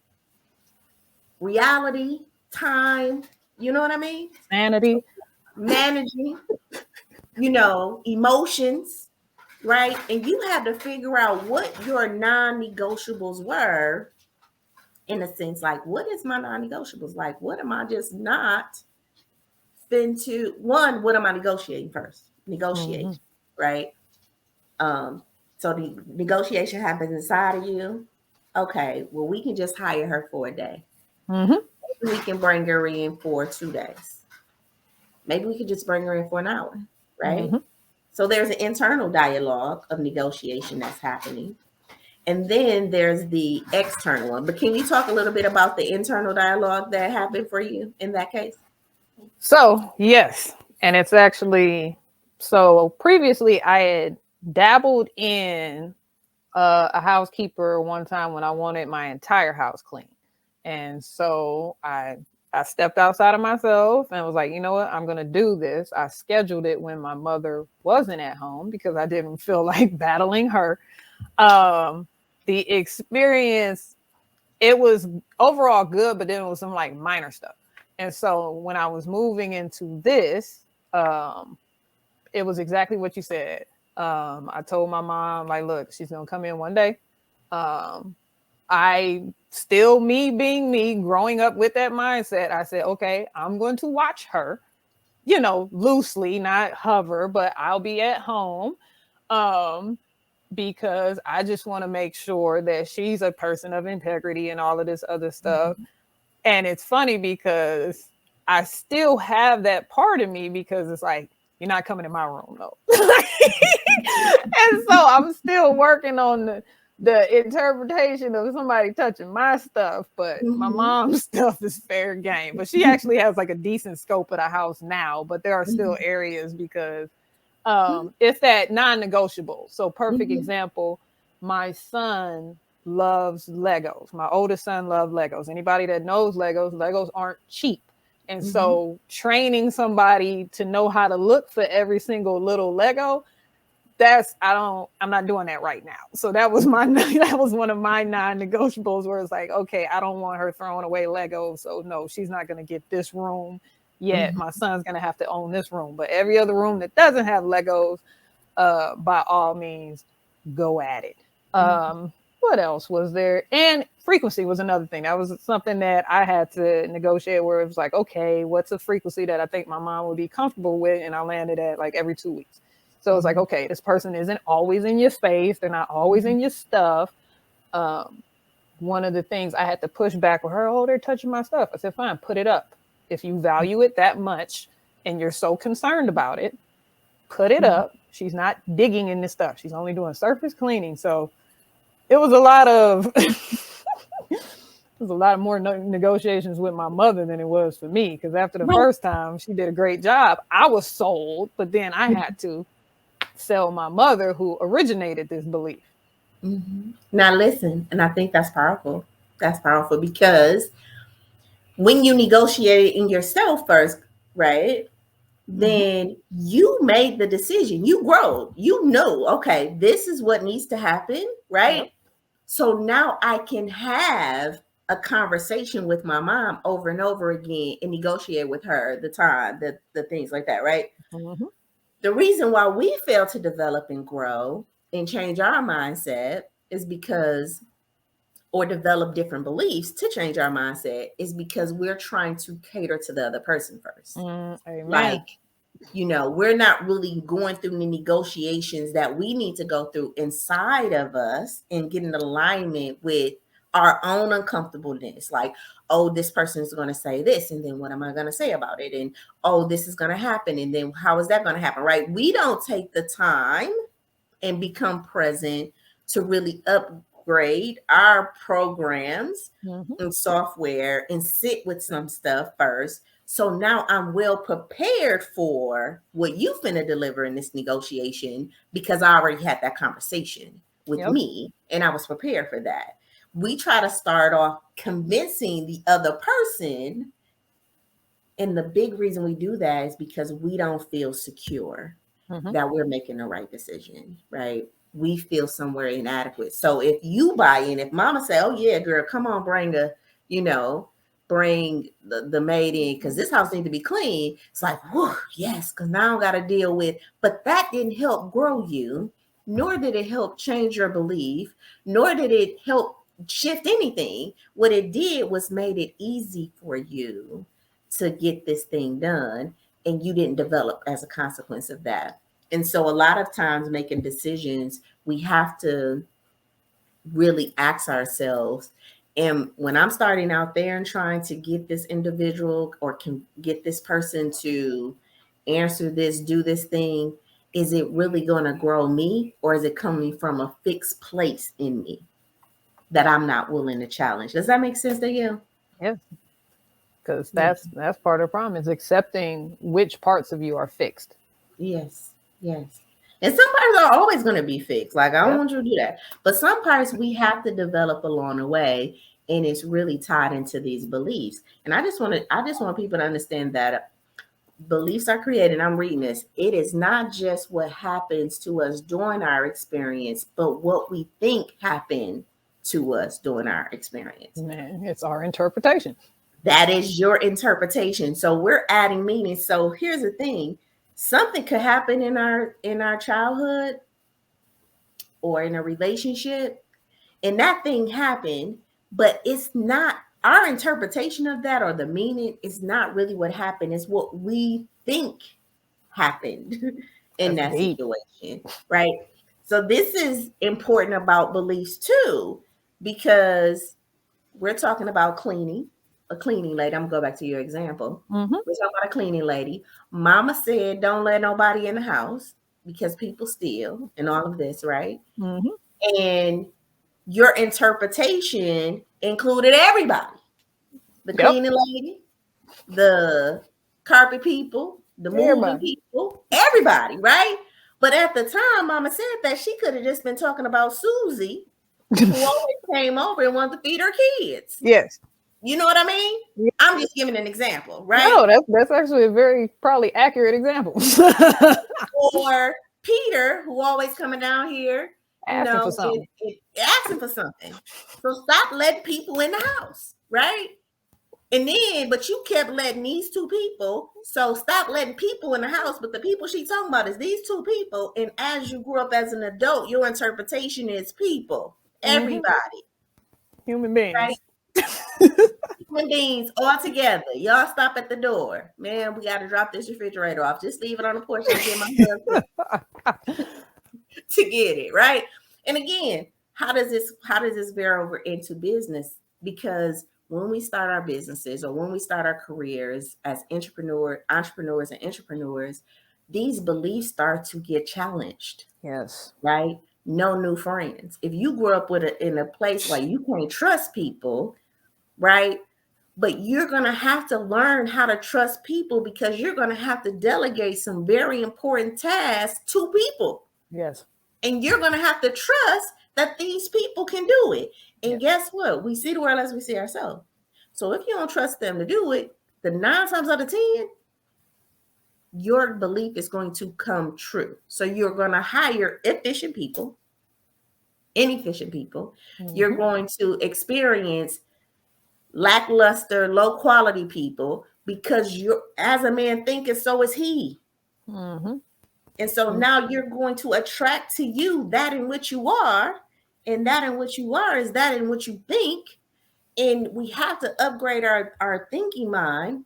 reality, time, you know what I mean? Sanity. Managing, emotions, right? And you had to figure out what your non-negotiables were, in a sense, like, what is my non-negotiables? Like, what am I just not to? One, what am I negotiating first? Negotiation, right? So the negotiation happens inside of you. Okay, well, we can just hire her for a day. We can bring her in for 2 days. Maybe we could just bring her in for an hour, right? So there's an internal dialogue of negotiation that's happening. And then there's the external one. But can you talk a little bit about the internal dialogue that happened for you in that case? So, yes. And it's actually, so previously I had dabbled in a housekeeper one time when I wanted my entire house clean. And so I stepped outside of myself and was like, you know what, I'm going to do this. I scheduled it when my mother wasn't at home because I didn't feel like battling her. The experience, it was overall good, but then it was some like minor stuff. And so when I was moving into this, it was exactly what you said. I told my mom, like, look, she's going to come in one day. I still, me being me, growing up with that mindset, I said, okay, I'm going to watch her. loosely, not hover, but I'll be at home. Um, because I just want to make sure that she's a person of integrity and all of this other stuff. And it's funny because I still have that part of me because it's like, you're not coming in my room though. And so I'm still working on the interpretation of somebody touching my stuff, but my Mm-hmm. mom's stuff is fair game. But she actually has like a decent scope of the house now, but there are still areas because it's that non-negotiable. So perfect Mm-hmm. example, my son loves Legos. My oldest son loves Legos. Anybody that knows Legos aren't cheap. And Mm-hmm. so training somebody to know how to look for every single little Lego, I'm not doing that right now. So that was that was one of my non-negotiables where it's like, okay, I don't want her throwing away Legos. So no, she's not going to get this room yet. Mm-hmm. My son's going to have to own this room, but every other room that doesn't have Legos, by all means, go at it. What else was there? And frequency was another thing. That was something that I had to negotiate where it was like, okay, what's a frequency that I think my mom would be comfortable with? And I landed at like every 2 weeks. So it's like, Mm-hmm. okay, this person isn't always in your space. They're not always in your stuff. Um, One of the things I had to push back with her, oh, they're touching my stuff. I said, fine, put it up. If you value it that much and you're so concerned about it, put it Mm-hmm. up. She's not digging in this stuff. She's only doing surface cleaning. So it was a lot of more negotiations with my mother than it was for me. Because after the Right. first time, she did a great job. I was sold, but then I had to sell my mother, who originated this belief. Mm-hmm. Now listen, and I think that's powerful. That's powerful because when you negotiate in yourself first, right? Mm-hmm. Then you made the decision. You grow. You know, okay, this is what needs to happen, Yep. right? So now I can have a conversation with my mom over and over again and negotiate with her the time, the things like that, right? Mm-hmm. The reason why we fail to develop and grow and change our mindset is because, or develop different beliefs to change our mindset, is because we're trying to cater to the other person first. Amen. Like, we're not really going through the negotiations that we need to go through inside of us and get in alignment with our own uncomfortableness. Like, oh, this person is going to say this, and then what am I going to say about it? And oh, this is going to happen, and then how is that going to happen? Right? We don't take the time and become present to really upgrade our programs Mm-hmm. and software and sit with some stuff first. So now I'm well prepared for what you finna deliver in this negotiation because I already had that conversation with Yep. me and I was prepared for that. We try to start off convincing the other person. And the big reason we do that is because we don't feel secure Mm-hmm. that we're making the right decision, right? We feel somewhere inadequate. So if you buy in, if mama say, oh yeah, girl, come on, you know, bring the maid in because this house needs to be clean. It's like, whew, yes, because now I got to deal with, but that didn't help grow you, nor did it help change your belief, nor did it help shift anything. What it did was made it easy for you to get this thing done, and you didn't develop as a consequence of that. And so a lot of times making decisions, we have to really ask ourselves, and when I'm starting out there and trying to get this individual or can get this person to answer this, do this thing, is it really going to grow me, or is it coming from a fixed place in me that I'm not willing to challenge? Does that make sense to you? Yes. Because Yes. that's part of the problem is accepting which parts of you are fixed. Yes, yes. And some parts are always going to be fixed. Like, I don't Yep. want you to do that. But some parts we have to develop along the way. And it's really tied into these beliefs. And I just want people to understand that beliefs are created. I'm reading this. It is not just what happens to us during our experience, but what we think happened to us during our experience. Man, it's our interpretation. That is your interpretation. So we're adding meaning. So here's the thing. Something could happen in our childhood or in a relationship, and that thing happened, but it's not our interpretation of that or the meaning is not really what happened. It's what we think happened in That's that deep. situation, right? So this is important about beliefs too, because we're talking about cleaning, a cleaning lady. I'm gonna go back to your example. Mm-hmm. We're talking about a cleaning lady. Mama said, don't let nobody in the house because people steal and all of this, right? Mm-hmm. And your interpretation included everybody, the Yep. cleaning lady, the carpet people, the moving Everybody. people, everybody, right? But at the time, Mama said that she could have just been talking about Susie, who always came over and wanted to feed her kids. Yes. You know what I mean? Yeah. I'm just giving an example, right? No, that's actually a very probably accurate example. Or Peter, who always coming down here, you Asking for know, something. asking for something. So stop letting people in the house, right? And then, but you kept letting these two people. So stop letting people in the house. But the people she talking about is these two people. And as you grew up as an adult, your interpretation is people, Mm-hmm. everybody, Human right? beings. Human beings all together. Y'all stop at the door. Man, we got to drop this refrigerator off. Just leave it on the porch. I'm getting my husband to get it, right? And again, how does this bear over into business? Because when we start our businesses or when we start our careers as entrepreneurs and entrepreneurs, these beliefs start to get challenged, Yes. right? No new friends. If you grew up in a place where you can't trust people, right? But you're going to have to learn how to trust people because you're going to have to delegate some very important tasks to people. Yes. And you're going to have to trust that these people can do it. And Yes. guess what? We see the world as we see ourselves. So if you don't trust them to do it, the 9 times out of 10, your belief is going to come true. So you're going to hire inefficient people. Mm-hmm. You're going to experience lackluster, low quality people because you're, as a man thinketh, so is he. Mm-hmm. And so now you're going to attract to you that in which you are, and that in which you are is that in which you think. And we have to upgrade our thinking mind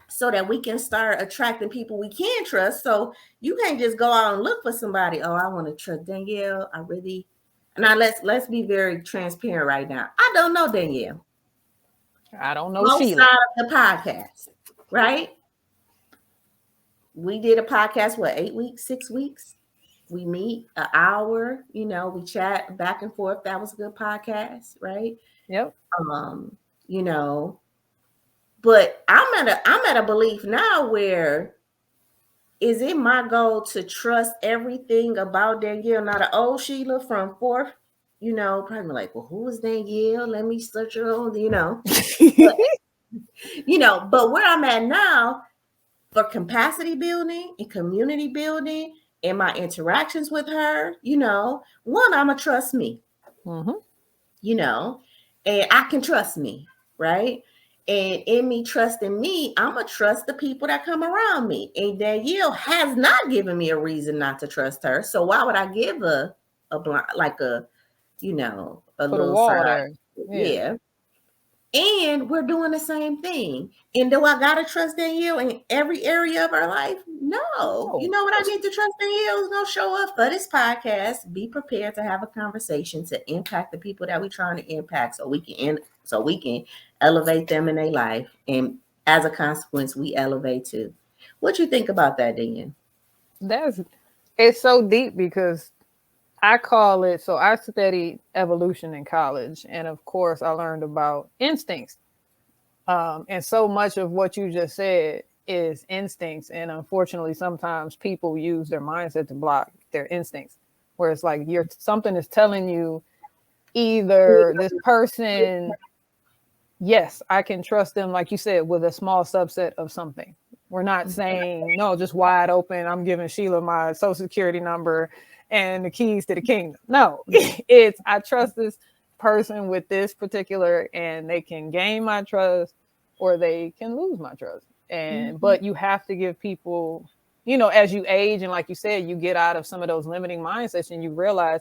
so that we can start attracting people we can trust. So you can't just go out and look for somebody. Oh, I want to trust Danielle. I really. Now let's be very transparent right now. I don't know Danielle. I don't know Outside Sheila. of the podcast, right? We did a podcast, what, 8 weeks, 6 weeks? We meet an hour, we chat back and forth. That was a good podcast, right? Yep. Um, you know, but I'm at a belief now where is it my goal to trust everything about Danielle, not an old Sheila from fourth, probably like, well, who is Danielle? Let me search her on, but, but where I'm at now, for capacity building and community building and my interactions with her, one, I'm going to trust me, Mm-hmm. And I can trust me, right? And in me trusting me, I'm going to trust the people that come around me. And Danielle has not given me a reason not to trust her. So why would I give a blind, like a Put a little wall side? there. Yeah. Yeah. And we're doing the same thing. And do I gotta trust Danielle in every area of our life? No. You know what I need to trust Danielle is gonna show up for this podcast. Be prepared to have a conversation to impact the people that we're trying to impact, so we can elevate them in their life, and as a consequence, we elevate too. What you think about that, Danielle? It's so deep because I call it, so I studied evolution in college, and of course I learned about instincts. And so much of what you just said is instincts. And unfortunately, sometimes people use their mindset to block their instincts, where it's like something is telling you either this person, yes, I can trust them, like you said, with a small subset of something. We're not saying, no, just wide open. I'm giving Sheila my social security number and the keys to the kingdom. No, it's I trust this person with this particular, and they can gain my trust or they can lose my trust. But you have to give people, as you age and like you said, you get out of some of those limiting mindsets and you realize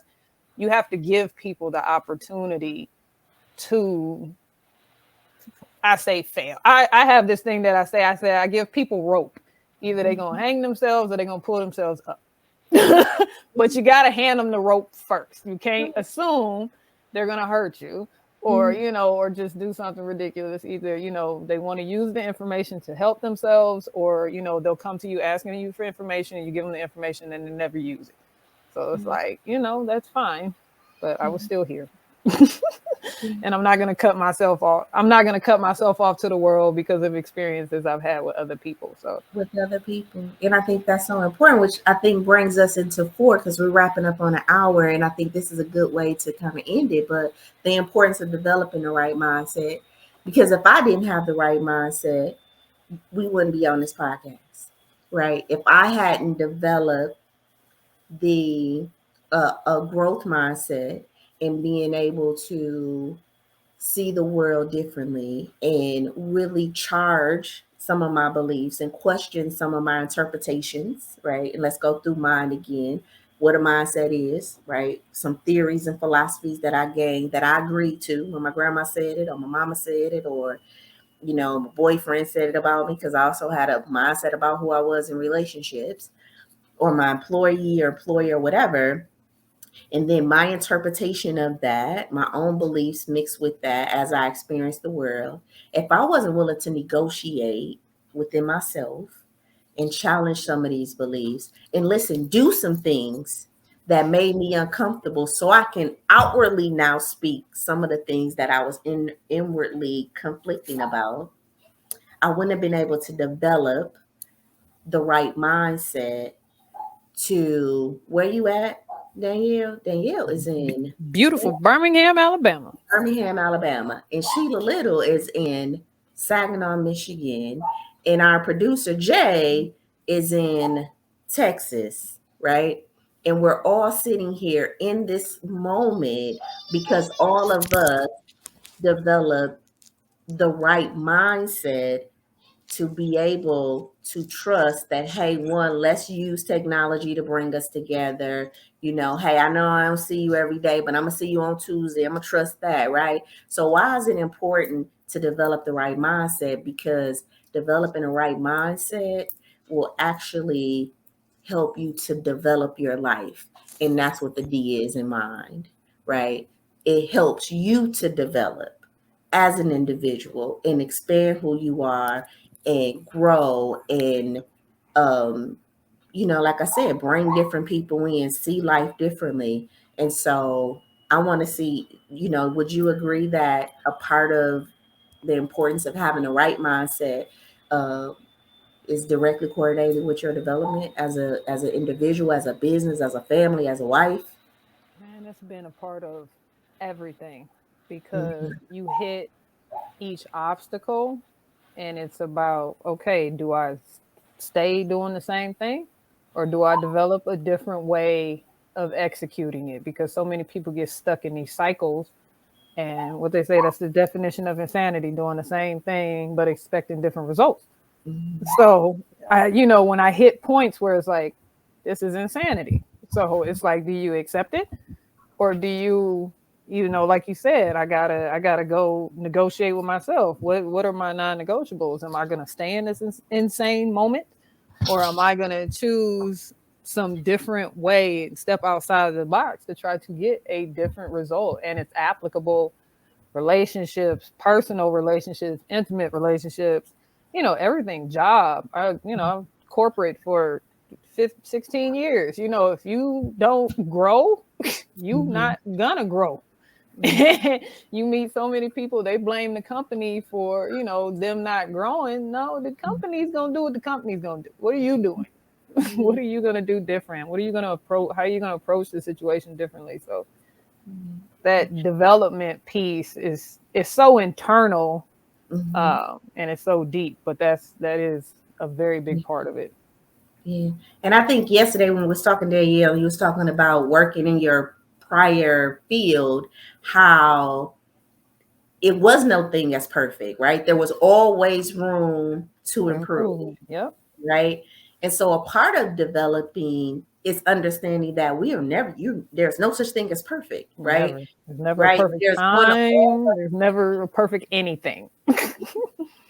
you have to give people the opportunity to I say fail. I have this thing that I say I give people rope. Either they're gonna hang themselves or they're gonna pull themselves up. But you gotta hand them the rope first. You can't assume they're gonna hurt you, or or just do something ridiculous. Either they want to use the information to help themselves, or they'll come to you asking you for information, and you give them the information and they never use it. So it's like that's fine, but I was still here. And I'm not going to cut myself off. I'm not going to cut myself off to the world because of experiences I've had with other people. So with other people. And I think that's so important, which I think brings us into four, because we're wrapping up on an hour. And I think this is a good way to kind of end it. But the importance of developing the right mindset, because if I didn't have the right mindset, we wouldn't be on this podcast, right? If I hadn't developed the a growth mindset and being able to see the world differently and really charge some of my beliefs and question some of my interpretations, right? And let's go through mine again. What a mindset is, right? Some theories and philosophies that I gained that I agreed to when my grandma said it or my mama said it, or my boyfriend said it about me, because I also had a mindset about who I was in relationships, or my employee or employer, whatever. And then my interpretation of that, my own beliefs mixed with that as I experienced the world. If I wasn't willing to negotiate within myself and challenge some of these beliefs and listen, do some things that made me uncomfortable so I can outwardly now speak some of the things that I was inwardly conflicting about, I wouldn't have been able to develop the right mindset to where you at, Danielle? Danielle is in beautiful Birmingham, Alabama. Birmingham, Alabama, and Shiela Little is in Saginaw, Michigan, and our producer Jay is in Texas, right? And we're all sitting here in this moment because all of us developed the right mindset to be able to trust that, hey, one, let's use technology to bring us together. Hey, I know I don't see you every day, but I'm gonna see you on Tuesday. I'm gonna trust that, right? So why is it important to develop the right mindset? Because developing the right mindset will actually help you to develop your life. And that's what the D is in mind, right? It helps you to develop as an individual and expand who you are and grow and like I said, bring different people in, see life differently. And so I want to see, would you agree that a part of the importance of having the right mindset uh, is directly coordinated with your development as an individual, as a business, as a family, as a wife? Man, that's been a part of everything, because Mm-hmm. you hit each obstacle and it's about, okay, do I stay doing the same thing, or do I develop a different way of executing it? Because so many people get stuck in these cycles, and what they say, that's the definition of insanity, doing the same thing but expecting different results. Mm-hmm. So when I hit points where it's like, this is insanity. So it's like, do you accept it, or do like you said, I gotta go negotiate with myself. What are my non-negotiables? Am I gonna stay in this insane moment, or am I gonna choose some different way and step outside of the box to try to get a different result? And it's applicable relationships, personal relationships, intimate relationships, everything, job. I'm corporate for 16 years. If you don't grow, you Mm-hmm. not gonna grow. You meet so many people, they blame the company for, them not growing. No, the company's gonna do what the company's gonna do. What are you doing? What are you gonna do different? What are you gonna approach? How are you gonna approach the situation differently? So that development piece is so internal, Mm-hmm. and it's so deep, but that is a very big part of it. Yeah. And I think yesterday when we was talking to Danielle, you was talking about working in your prior field, how it was no thing as perfect, right? There was always room to For improve, improvement. Yep. right? And so a part of developing It's understanding that we are never there's no such thing as perfect, right? Never. There's never a Right? perfect time. There's never a perfect anything.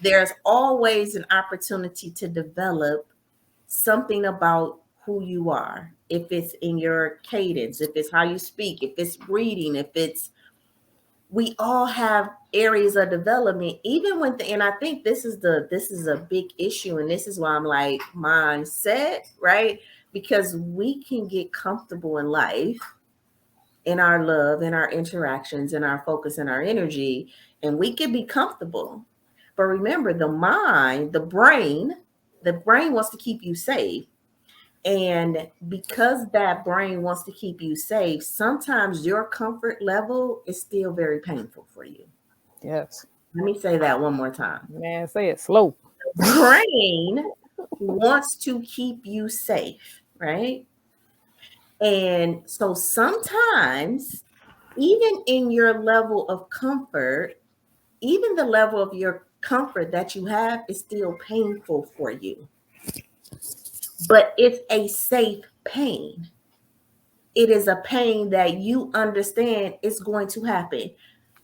There's always an opportunity to develop something about who you are. If it's in your cadence, if it's how you speak, if it's reading, if it's we all have areas of development, even when and I think this is a big issue, and this is why I'm like mindset, right? Because we can get comfortable in life, in our love, in our interactions, in our focus, in our energy, and we can be comfortable. But remember, the brain wants to keep you safe. And because that brain wants to keep you safe, sometimes your comfort level is still very painful for you. Yes. Let me say that one more time. Man, say it slow. Brain wants to keep you safe, right? And so sometimes, even in your level of comfort, even the level of your comfort that you have is still painful for you. But it's a safe pain. It is a pain that you understand is going to happen.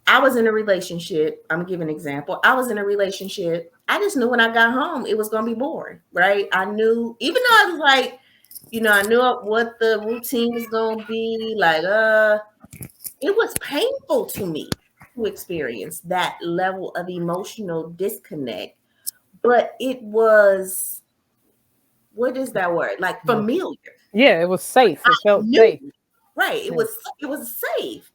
I was in a relationship. I'm gonna give an example. I was in a relationship. I just knew when I got home it was gonna be boring, right? I knew, even though I was like, I knew what the routine was gonna be. Like, it was painful to me to experience that level of emotional disconnect. But it was, what is that word? Like familiar. Yeah, it was safe. I It felt knew, safe. right? Yeah. It was safe.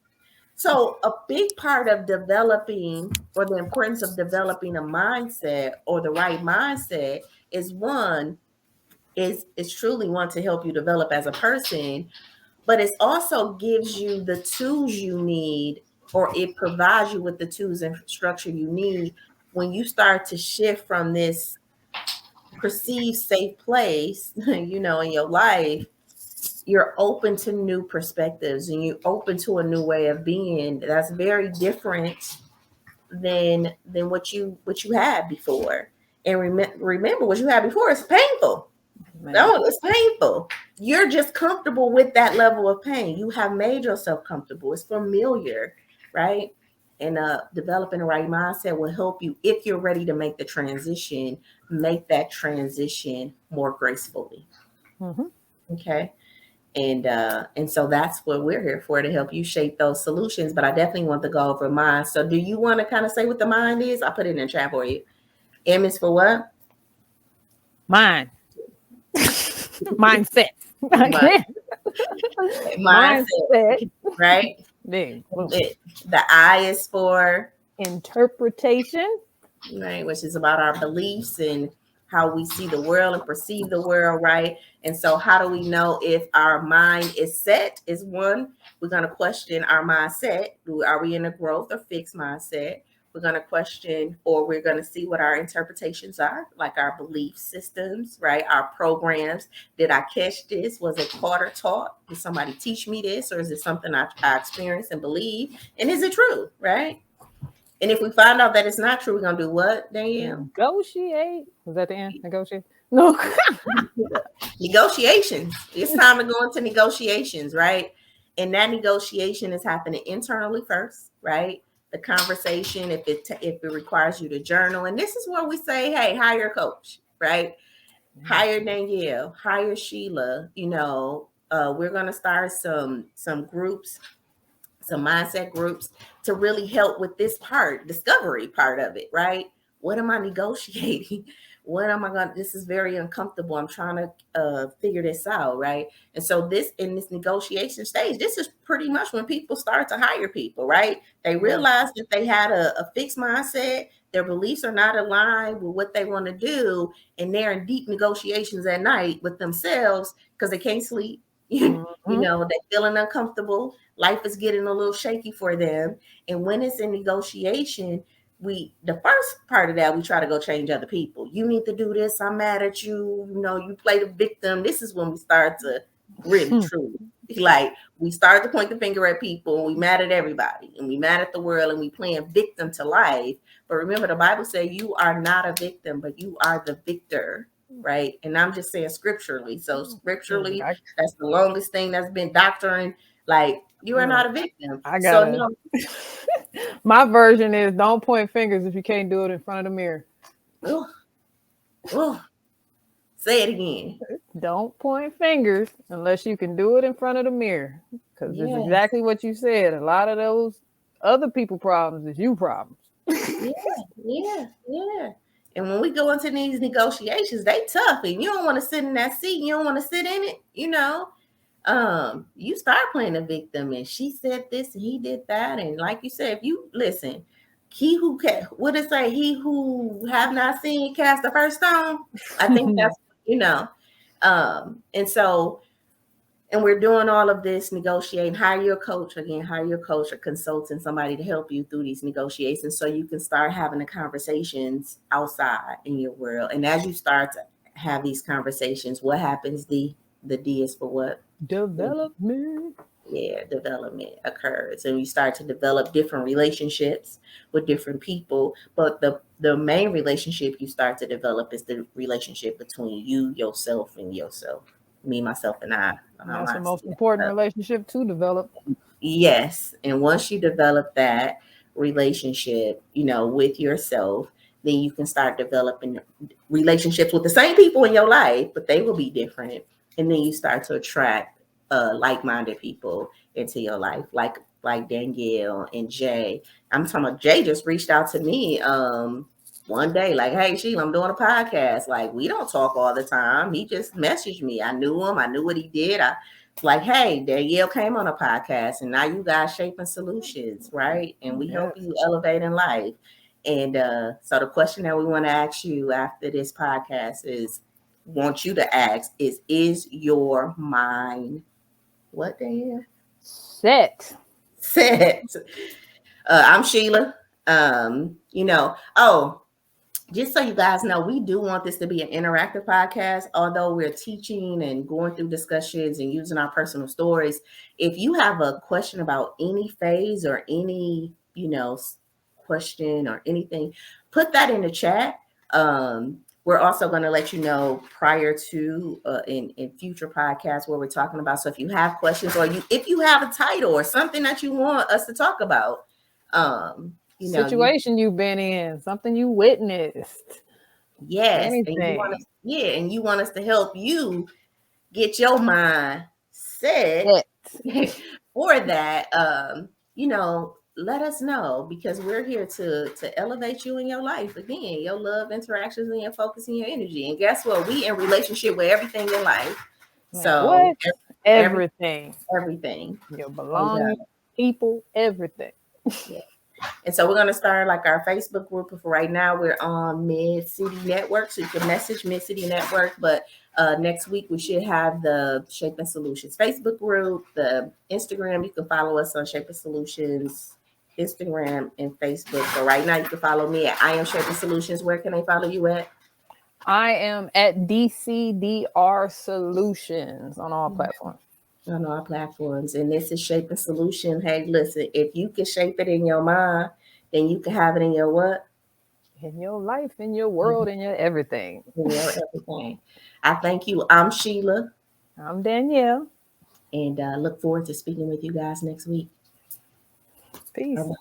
So a big part of developing, or the importance of developing a mindset, or the right mindset, is one is truly one to help you develop as a person, but it also gives you the tools you need, or it provides you with the tools and structure you need when you start to shift from this perceived safe place, in your life. You're open to new perspectives, and you're open to a new way of being that's very different than what you had before. And remember, what you had before is painful. Man. No, it's painful. You're just comfortable with that level of pain. You have made yourself comfortable. It's familiar, right? And developing the right mindset will help you, if you're ready to make the transition, make that transition more gracefully. Mm-hmm. Okay. And so that's what we're here for, to help you shape those solutions. But I definitely want to go over mine. So do you want to kind of say what the mind is? I put it in the chat for you. M is for what? Mind. Mindset. Mind, Mindset. mindset, right? Big. The I is for Interpretation. right, which is about our beliefs and how we see the world and perceive the world, right? And so, how do we know if our mind is set? Is one, we're going to question our mindset. Are we in a growth or fixed mindset? We're going to question, or we're going to see what our interpretations are, like our belief systems, right? Our programs. Did I catch this? Was it taught or taught? Did somebody teach me this? Or is it something I experienced and believe? And is it true, right? And if we find out that it's not true, we're going to do what, Danielle? Negotiate. Was that the end? Negotiate? No. Negotiations. It's time to go into negotiations, right? And that negotiation is happening internally first, right? The conversation, if it requires you to journal, and this is where we say, hey, hire a coach, right? Hire Danielle, hire Sheila. We're gonna start some groups, some mindset groups, to really help with this discovery part of it, right? What am I negotiating? What am I going to, this is very uncomfortable. I'm trying to figure this out, right? And so in this negotiation stage, this is pretty much when people start to hire people, right? They realize that they had a fixed mindset, their beliefs are not aligned with what they want to do, and they're in deep negotiations at night with themselves because they can't sleep. They're feeling uncomfortable. Life is getting a little shaky for them. And when it's in negotiation, the first part of that, we try to go change other people. You need to do this. I'm mad at you. You play the victim. This is when we start to really, truly, like, we start to point the finger at people, and we mad at everybody, and we mad at the world, and we playing victim to life. But remember, the Bible says you are not a victim, but you are the victor. right? And I'm just saying scripturally. So scripturally, I, that's the longest thing that's been doctrine. Like you are not look, a victim. I So gotta. no, My version is don't point fingers if you can't do it in front of the mirror. oh, oh, say it again. Don't point fingers unless you can do it in front of the mirror. Because it's Yes, exactly what you said. A lot of those other people problems is you problems. yeah, yeah, yeah. And when we go into these negotiations, they tough, and you don't want to sit in that seat. You don't want to sit in it. You start playing a victim, and she said this and he did that, and like you said, if you listen, he who can, what it say, he who have not seen cast the first stone. I think that's you know, and so, and we're doing all of this negotiating. Hire your coach again, hire your coach or consultant, somebody to help you through these negotiations, so you can start having the conversations outside in your world. And as you start to have these conversations, what happens? The D is for what? Development. Yeah, development occurs, and you start to develop different relationships with different people. But the main relationship you start to develop is the relationship between you, yourself, and yourself. Me, myself, and I. That's the most important relationship to develop. Yes, and once you develop that relationship, with yourself, then you can start developing relationships with the same people in your life, but they will be different. And then you start to attract like-minded people into your life, like Danielle and Jay. I'm talking about Jay just reached out to me one day, like, hey Sheila, I'm doing a podcast. Like, we don't talk all the time. He just messaged me. I knew him, I knew what he did. I like, hey, Danielle came on a podcast, and now you guys shaping solutions, right? And we help Yes. you elevate in life. And so the question that we want to ask you after this podcast want you to ask is your mind what, Danielle? Set. Set. I'm Sheila. Oh, just so you guys know, we do want this to be an interactive podcast, although we're teaching and going through discussions and using our personal stories. If you have a question about any phase or any, question or anything, put that in the chat. We're also going to let you know prior to in future podcasts where we're talking about. So if you have questions, or if you have a title or something that you want us to talk about, Situation you've been in, something you witnessed. yes, Anything. and you want us to help you get your mind set Set. for that. Let us know, because we're here to elevate you in your life again, your love interactions and your focus and your energy. And guess what? We in relationship with everything in life. Man, So what? Everything. everything. Your And, belongings, people, everything. yeah. And so we're going to start like our Facebook group. For right now, we're on Mid City Network, so you can message Mid City Network. But next week we should have the Shaping Solutions Facebook group, the Instagram. You can follow us on Shaping Solutions Instagram and Facebook. So right now you can follow me at I Am Shaping Solutions. Where can they follow you at? I am at DCDR Solutions on all platforms. On our platforms. And this is Shaping Solution. Hey, listen, if you can shape it in your mind, then you can have it in your what? In your life, in your world, in your everything. In your everything. I thank you. I'm Sheila. I'm Danielle. And look forward to speaking with you guys next week. Peace. Bye-bye.